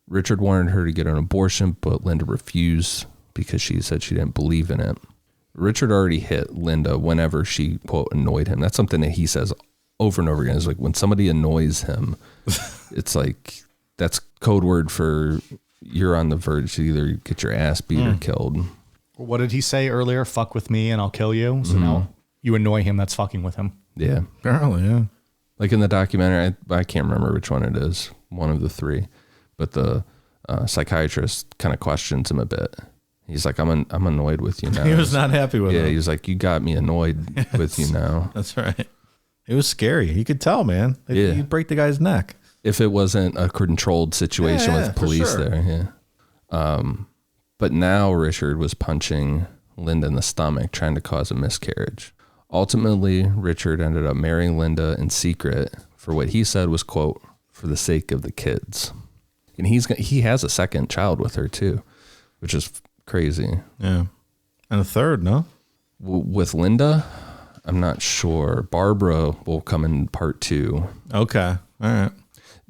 Speaker 2: Richard wanted her to get an abortion, but Linda refused because she said she didn't believe in it. Richard already hit Linda whenever she, quote, annoyed him. That's something that he says over and over again. It's like when somebody annoys him, it's like that's code word for you're on the verge to either get your ass beat or killed.
Speaker 1: What did he say earlier? Fuck with me and I'll kill you. So now you annoy him, that's fucking with him.
Speaker 2: Yeah.
Speaker 3: Apparently, yeah.
Speaker 2: Like in the documentary, I can't remember which one it is, one of the three, but the psychiatrist kind of questions him a bit. He's like, I'm annoyed with you now.
Speaker 3: He was not happy with him.
Speaker 2: Yeah, he was like, you got me annoyed with you now.
Speaker 3: That's right. It was scary. He could tell, man.
Speaker 2: Yeah.
Speaker 3: He'd break the guy's neck.
Speaker 2: If it wasn't a controlled situation with police there, yeah. But now Richard was punching Linda in the stomach, trying to cause a miscarriage. Ultimately, Richard ended up marrying Linda in secret for what he said was, quote, for the sake of the kids. And he has a second child with her too, which is crazy.
Speaker 3: Yeah. And a third, no?
Speaker 2: With Linda, I'm not sure. Barbara will come in part 2.
Speaker 3: Okay. All right.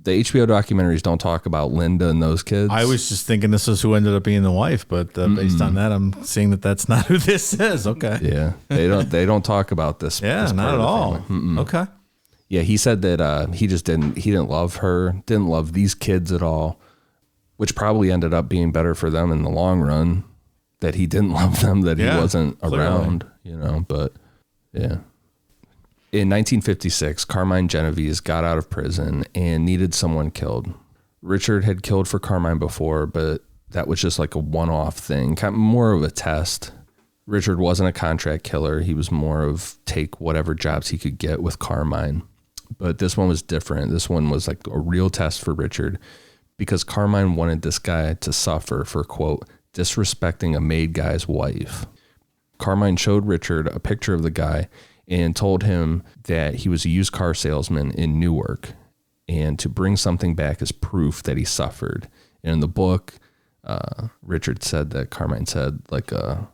Speaker 2: The HBO documentaries don't talk about Linda and those kids.
Speaker 3: I was just thinking this is who ended up being the wife, but based on that, I'm seeing that that's not who this is. Okay.
Speaker 2: Yeah, they don't talk about this.
Speaker 3: Yeah,
Speaker 2: this
Speaker 3: not at all. Okay.
Speaker 2: Yeah, he said that he didn't love her, didn't love these kids at all, which probably ended up being better for them in the long run. That he didn't love them, that he wasn't around, But yeah. In 1956, Carmine Genovese got out of prison and needed someone killed. Richard had killed for Carmine before, but that was just like a one-off thing, kind of more of a test. Richard wasn't a contract killer. He was more of take whatever jobs he could get with Carmine. But this one was different. This one was like a real test for Richard because Carmine wanted this guy to suffer for, quote, disrespecting a made guy's wife. Carmine showed Richard a picture of the guy and told him that he was a used car salesman in Newark and to bring something back as proof that he suffered. And in the book, Richard said that Carmine said like a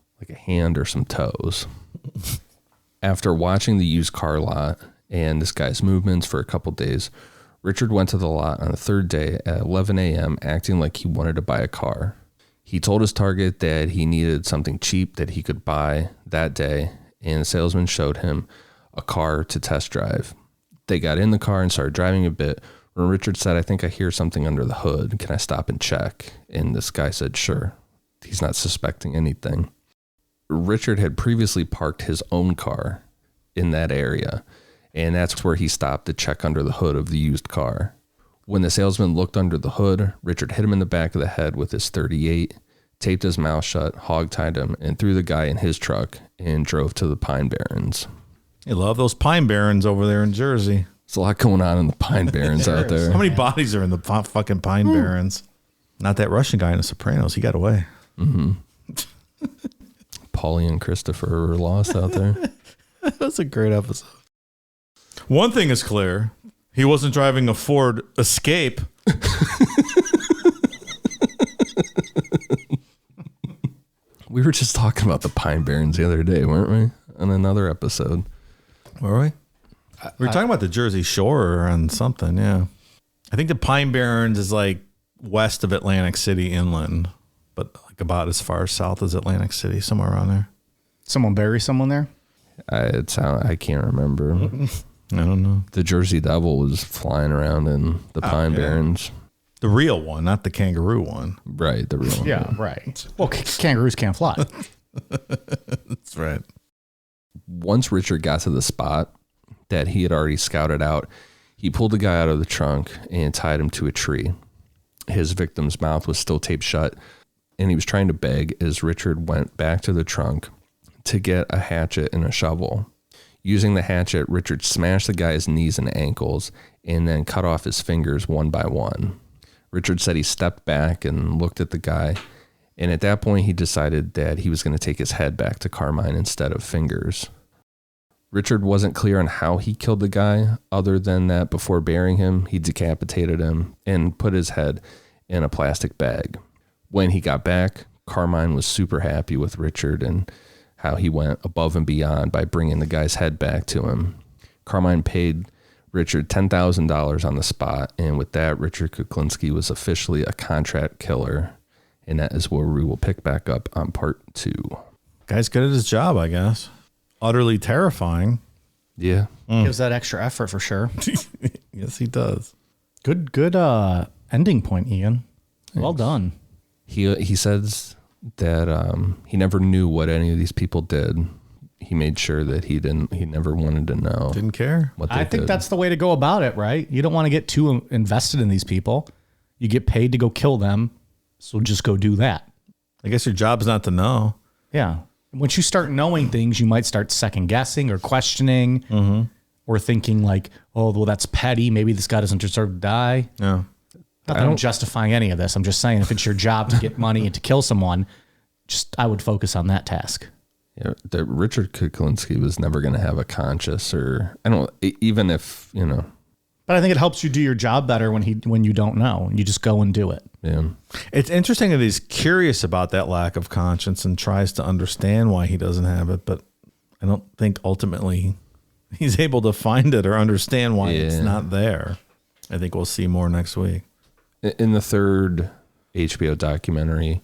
Speaker 2: hand or some toes. After watching the used car lot and this guy's movements for a couple days, Richard went to the lot on the third day at 11 a.m. acting like he wanted to buy a car. He told his target that he needed something cheap that he could buy that day, and the salesman showed him a car to test drive. They got in the car and started driving a bit when Richard said, I think I hear something under the hood. Can I stop and check? And this guy said, sure. He's not suspecting anything. Richard had previously parked his own car in that area, and that's where he stopped to check under the hood of the used car. When the salesman looked under the hood, Richard hit him in the back of the head with his .38, taped his mouth shut, hog-tied him, and threw the guy in his truck and drove to the Pine Barrens.
Speaker 3: You love those Pine Barrens over there in Jersey.
Speaker 2: There's a lot going on in the Pine Barrens out there.
Speaker 3: How many bodies are in the fucking Pine Barrens? Not that Russian guy in The Sopranos. He got away.
Speaker 2: Mm-hmm. Paulie and Christopher were lost out there.
Speaker 3: That's a great episode. One thing is clear. He wasn't driving a Ford Escape.
Speaker 2: We were just talking about the Pine Barrens the other day, weren't we? On another episode.
Speaker 3: Were we? We were talking about the Jersey Shore on something, yeah. I think the Pine Barrens is like west of Atlantic City inland, but like about as far south as Atlantic City, somewhere around there.
Speaker 1: Someone bury someone there?
Speaker 2: I can't remember.
Speaker 3: I don't know.
Speaker 2: The Jersey Devil was flying around in the Pine Barrens.
Speaker 3: The real one, not the kangaroo one.
Speaker 2: Right, the real one.
Speaker 1: Yeah, right. Well, kangaroos can't fly.
Speaker 3: That's right.
Speaker 2: Once Richard got to the spot that he had already scouted out, he pulled the guy out of the trunk and tied him to a tree. His victim's mouth was still taped shut, and he was trying to beg as Richard went back to the trunk to get a hatchet and a shovel. Using the hatchet, Richard smashed the guy's knees and ankles and then cut off his fingers one by one. Richard said he stepped back and looked at the guy, and at that point he decided that he was going to take his head back to Carmine instead of fingers. Richard wasn't clear on how he killed the guy, other than that before burying him, he decapitated him and put his head in a plastic bag. When he got back, Carmine was super happy with Richard and how he went above and beyond by bringing the guy's head back to him. Carmine paid Richard $10,000 on the spot, and with that, Richard Kuklinski was officially a contract killer, and that is where we will pick back up on part 2.
Speaker 3: Guy's good at his job, I guess. Utterly terrifying.
Speaker 2: Yeah.
Speaker 1: Gives that extra effort for sure.
Speaker 3: Yes, he does.
Speaker 1: Good ending point, Ian. Well done.
Speaker 2: He says that he never knew what any of these people did. he made sure that he never wanted to know.
Speaker 3: Didn't care.
Speaker 2: What they
Speaker 1: I think
Speaker 2: did.
Speaker 1: that's the way to go about it, right? You don't want to get too invested in these people. You get paid to go kill them, so just go do that.
Speaker 3: I guess your job's not to know.
Speaker 1: Yeah. Once you start knowing things, you might start second guessing or questioning or thinking like, oh, well, that's petty. Maybe this guy doesn't deserve to die.
Speaker 3: Yeah.
Speaker 1: Not that I'm justifying any of this. I'm just saying if it's your job to get money and to kill someone, I would focus on that task.
Speaker 2: Yeah, that Richard Kuklinski was never going to have a conscience, or even if,
Speaker 1: But I think it helps you do your job better when you don't know. You just go and do it.
Speaker 2: Yeah.
Speaker 3: It's interesting that he's curious about that lack of conscience and tries to understand why he doesn't have it, but I don't think ultimately he's able to find it or understand why it's not there. I think we'll see more next week.
Speaker 2: In the third HBO documentary,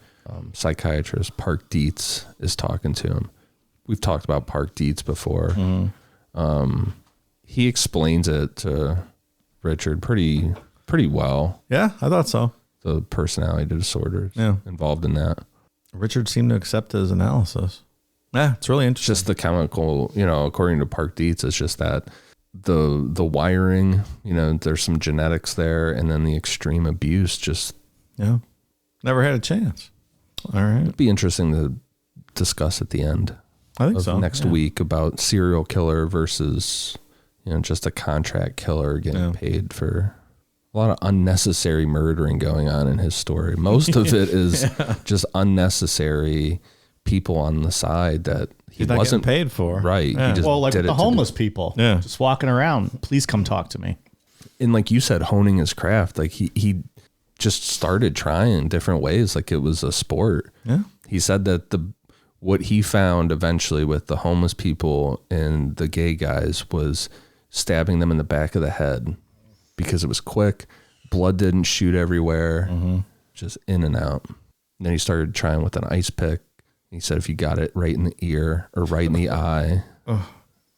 Speaker 2: psychiatrist Park Dietz is talking to him. We've talked about Park Dietz before. He explains it to Richard pretty well.
Speaker 3: Yeah, I thought so.
Speaker 2: The personality disorders involved in that.
Speaker 3: Richard seemed to accept his analysis. Yeah, it's really interesting.
Speaker 2: Just the chemical, according to Park Dietz, it's just that the wiring, there's some genetics there, and then the extreme abuse just
Speaker 3: never had a chance. All right.
Speaker 2: It'd be interesting to discuss at the end.
Speaker 3: I think so.
Speaker 2: Next week about serial killer versus, just a contract killer getting paid for a lot of unnecessary murdering going on in his story. Most of it is just unnecessary people on the side that he wasn't
Speaker 3: paid for.
Speaker 2: Right.
Speaker 3: Yeah.
Speaker 2: He just
Speaker 1: Like
Speaker 2: did
Speaker 1: the
Speaker 2: it
Speaker 1: homeless people.
Speaker 3: Yeah.
Speaker 1: Just walking around. Please come talk to me.
Speaker 2: And like you said, honing his craft, like he just started trying different ways. Like it was a sport.
Speaker 3: Yeah.
Speaker 2: He said that what he found eventually with the homeless people and the gay guys was stabbing them in the back of the head because it was quick. Blood didn't shoot everywhere, just in and out. And then he started trying with an ice pick. He said if you got it right in the ear or right in the eye,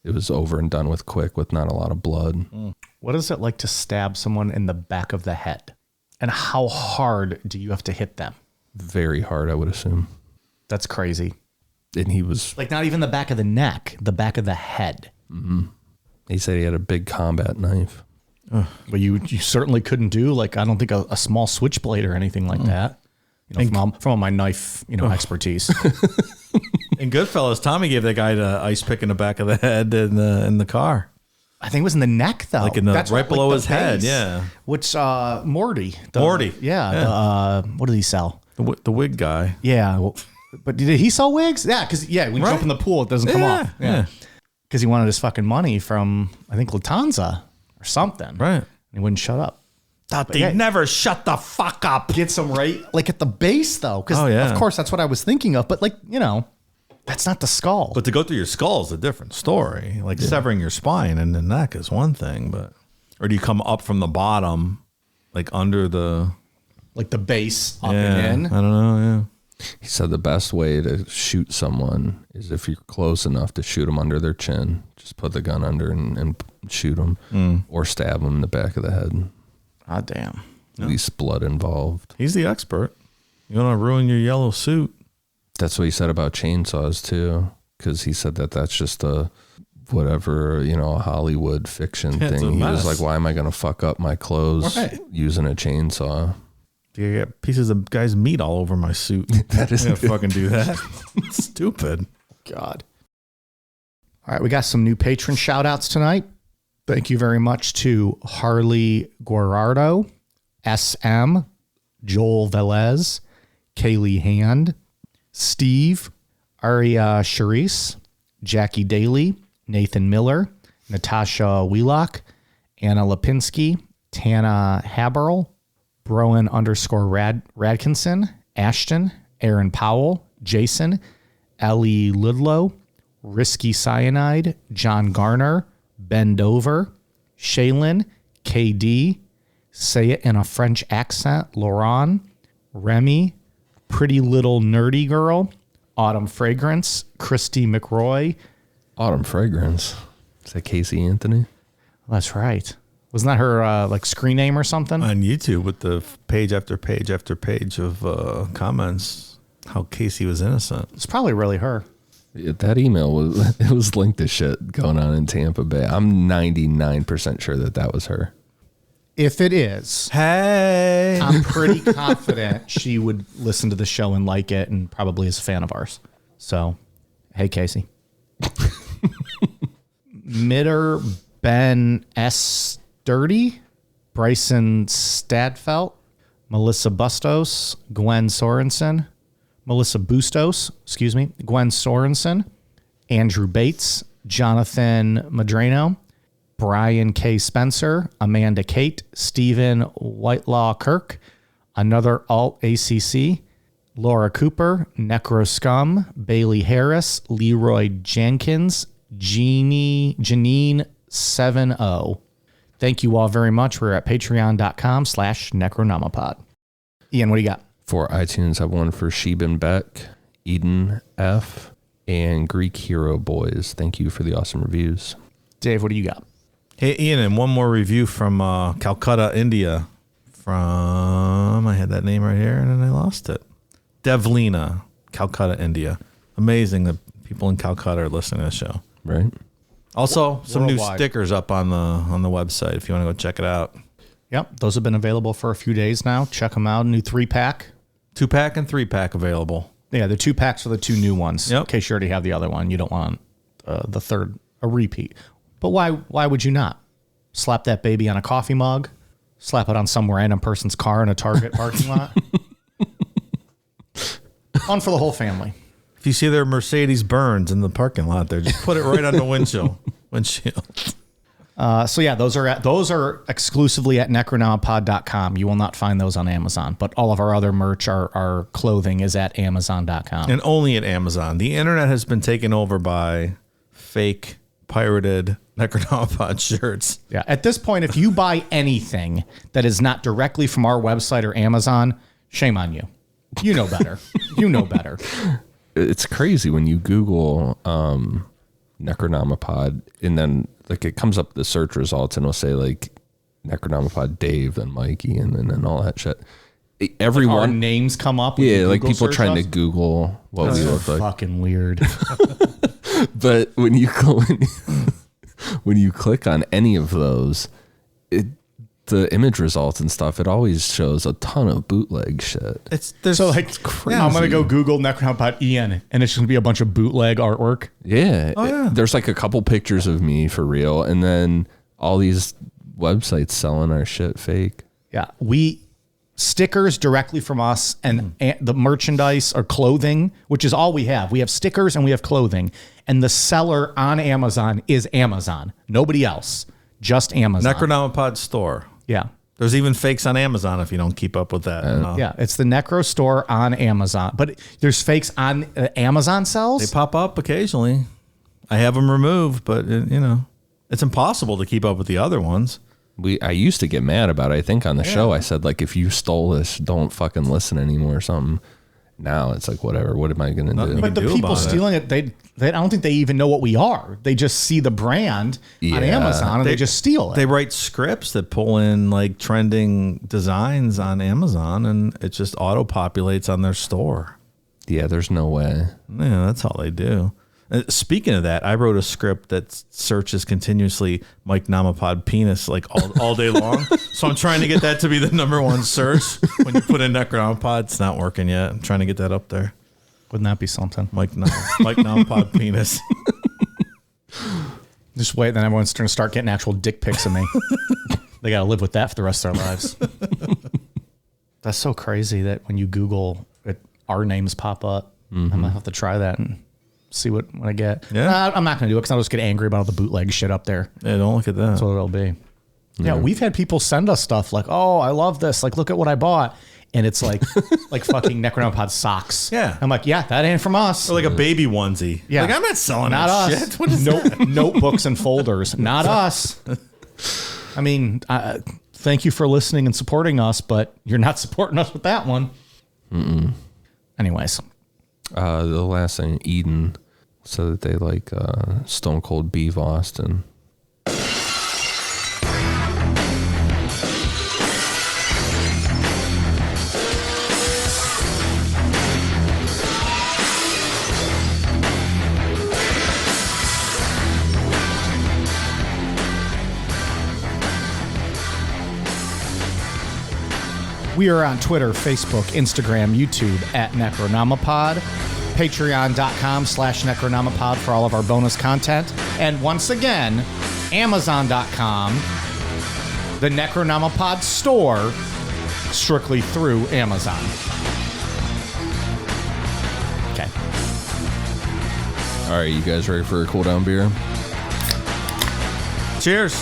Speaker 2: it was over and done with quick with not a lot of blood.
Speaker 1: What is it like to stab someone in the back of the head? And how hard do you have to hit them?
Speaker 2: Very hard, I would assume.
Speaker 1: That's crazy.
Speaker 2: And he was
Speaker 1: Like not even the back of the neck, the back of the head.
Speaker 2: he said he had a big combat knife.
Speaker 1: But you certainly couldn't do like, I don't think a small switchblade or anything like that. From my knife, expertise.
Speaker 3: In Goodfellas, Tommy gave that guy the ice pick in the back of the head in the car.
Speaker 1: I think it was in the neck though.
Speaker 3: Like in the right below
Speaker 1: the
Speaker 3: his head,
Speaker 1: base.
Speaker 3: yeah.
Speaker 1: Which Morty.
Speaker 3: Morty.
Speaker 1: Yeah. What did he sell?
Speaker 3: The wig guy.
Speaker 1: Yeah. Well, but did he sell wigs? Yeah, because when you jump in the pool, it doesn't come off.
Speaker 3: Yeah.
Speaker 1: Because he wanted his fucking money from, I think, Lufthansa or something.
Speaker 3: Right.
Speaker 1: And he wouldn't shut up.
Speaker 3: They never shut the fuck up.
Speaker 1: Get some right, like at the base though. Because of course that's what I was thinking of. But that's not the skull.
Speaker 3: But to go through your skull is a different story. Like severing your spine and the neck is one thing, or do you come up from the bottom, like under the
Speaker 1: like the base up and in.
Speaker 3: I don't know. Yeah.
Speaker 2: He said the best way to shoot someone is if you're close enough to shoot them under their chin. Just put the gun under and shoot them, or stab them in the back of the head.
Speaker 1: Ah, damn.
Speaker 2: At least blood involved.
Speaker 3: He's the expert. You don't want to ruin your yellow suit.
Speaker 2: That's what he said about chainsaws too, because he said that's just a whatever, a Hollywood fiction thing. He was like, why am I going to fuck up my clothes using a chainsaw?
Speaker 3: You get pieces of guy's meat all over my suit.
Speaker 2: That isn't
Speaker 3: fucking do that. Stupid.
Speaker 1: God. All right, we got some new patron shout outs tonight. Thank you very much to Harley Guerrardo, SM, Joel Velez, Kaylee Hand, Steve, Aria Charisse, Jackie Daly, Nathan Miller, Natasha Wheelock, Anna Lipinski, Tana Haberl, Broen _Radkinson, Ashton, Aaron Powell, Jason, Ellie Ludlow, Risky Cyanide, John Garner, Ben Dover, Shaylin, KD, Say It in a French Accent, Lauren, Remy, Pretty Little Nerdy Girl, Autumn Fragrance, Christy McRoy.
Speaker 2: Autumn Fragrance. Is that Casey Anthony?
Speaker 1: That's right. Wasn't that her screen name or something?
Speaker 3: On YouTube with the page after page after page of comments how Casey was innocent.
Speaker 1: It's probably really her.
Speaker 2: That email was linked to shit going on in Tampa Bay. I'm 99% sure that was her.
Speaker 1: If it is,
Speaker 3: Hey.
Speaker 1: I'm pretty confident she would listen to the show and like it and probably is a fan of ours. So, hey, Casey. Mitter Ben S. Sturdy, Bryson Stadfelt, Melissa Bustos, Gwen Sorensen, Gwen Sorensen, Andrew Bates, Jonathan Madrano, Brian K. Spencer, Amanda Kate, Stephen Whitelaw Kirk, Another Alt ACC, Laura Cooper, Necro Scum, Bailey Harris, Leroy Jenkins, Janine 70. Thank you all very much. We're at patreon.com/Necronomipod. Ian, what do you got?
Speaker 2: For iTunes, I have one for Sheben Beck, Eden F., and Greek Hero Boys. Thank you for the awesome reviews.
Speaker 1: Dave, what do you got?
Speaker 3: Hey, Ian, and one more review from Calcutta, India. I had that name right here, and then I lost it. Devlina, Calcutta, India. Amazing that people in Calcutta are listening to the show.
Speaker 2: Right.
Speaker 3: Also, some new
Speaker 1: Worldwide.
Speaker 3: stickers up on the website if you want to go check it out.
Speaker 1: Yep, those have been available for a few days now. Check them out. New 3-pack.
Speaker 3: 2-pack and 3-pack available.
Speaker 1: Yeah, the 2-packs are the 2 new ones.
Speaker 3: Yep.
Speaker 1: In case you already have the other one, you don't want the third, a repeat. But why would you not? Slap that baby on a coffee mug, slap it on some random person's car in a Target parking lot. Fun for the whole family.
Speaker 3: If you see their Mercedes Burns in the parking lot there, just put it right on the windshield.
Speaker 1: So yeah, those are exclusively at necronomipod.com. You will not find those on Amazon, but all of our other merch, our clothing is at amazon.com.
Speaker 3: And only at Amazon. The internet has been taken over by fake, pirated Necronomipod shirts.
Speaker 1: Yeah. At this point, if you buy anything that is not directly from our website or Amazon, shame on you. You know better. You know better.
Speaker 2: It's crazy when you Google Necronomipod and then like it comes up the search results and it'll say like Necronomipod Dave and Mikey and all that shit. Everyone
Speaker 1: Our names come up. when
Speaker 2: yeah,
Speaker 1: you
Speaker 2: like
Speaker 1: Google
Speaker 2: people
Speaker 1: search
Speaker 2: trying
Speaker 1: us.
Speaker 2: to Google what we look like.
Speaker 1: Fucking weird.
Speaker 2: But when you go when you click on any of those, the image results and stuff, it always shows a ton of bootleg shit.
Speaker 1: So like, I'm going to go Google Necronomipod Ian, and it's going to be a bunch of bootleg artwork.
Speaker 2: Yeah.
Speaker 3: Oh, yeah.
Speaker 2: There's like a couple pictures of me for real. And then all these websites selling our shit fake.
Speaker 1: Yeah. Stickers directly from us and the merchandise or clothing, which is all we have. We have stickers and we have clothing. And the seller on Amazon is Amazon. Nobody else. Just Amazon.
Speaker 3: Necronomipod store.
Speaker 1: Yeah.
Speaker 3: There's even fakes on Amazon if you don't keep up with that.
Speaker 1: Yeah. It's the Necro store on Amazon. But there's fakes on Amazon sells?
Speaker 3: They pop up occasionally. I have them removed, but it's impossible to keep up with the other ones.
Speaker 2: I used to get mad about it. I think on the show I said like, if you stole this, don't fucking listen anymore or something. Now it's like, whatever. What am I going to do?
Speaker 1: But the people stealing it, they I don't think they even know what we are. They just see the brand on Amazon and they just steal it.
Speaker 3: They write scripts that pull in like trending designs on Amazon and it just auto populates on their store.
Speaker 2: Yeah, there's no way.
Speaker 3: Yeah, that's all they do. Speaking of that, I wrote a script that searches continuously Mike Nomopod penis like all day long. So I'm trying to get that to be the #1 search. When you put in Necronomipod, it's not working yet. I'm trying to get that up there.
Speaker 1: Wouldn't that be something?
Speaker 3: Mike Nomopod penis.
Speaker 1: Just wait, then everyone's going to start getting actual dick pics of me. They got to live with that for the rest of their lives. That's so crazy that when you Google it, our names pop up. I'm going to have to try that and see what I get.
Speaker 3: Yeah.
Speaker 1: I'm not going to do it because I'll just get angry about all the bootleg shit up there.
Speaker 3: Yeah, don't look at that.
Speaker 1: That's what it'll be. Yeah, we've had people send us stuff like, oh, I love this. Like, look at what I bought. And it's like fucking Necronomipod socks.
Speaker 3: Yeah.
Speaker 1: I'm like, yeah, that ain't from us.
Speaker 3: Or like a baby onesie.
Speaker 1: Yeah.
Speaker 3: Like, I'm not selling
Speaker 1: Not
Speaker 3: that
Speaker 1: us.
Speaker 3: shit. What is that?
Speaker 1: Notebooks and folders. Not us. I mean, thank you for listening and supporting us, but you're not supporting us with that one. Anyways.
Speaker 2: The last thing, Eden, so that they like Stone Cold Beef Austin.
Speaker 1: We are on Twitter, Facebook, Instagram, YouTube at Necronomipod, patreon.com/Necronomipod for all of our bonus content. And once again, Amazon.com, the Necronomipod store, strictly through Amazon. Okay.
Speaker 2: All right, you guys ready for a cool down beer?
Speaker 3: Cheers.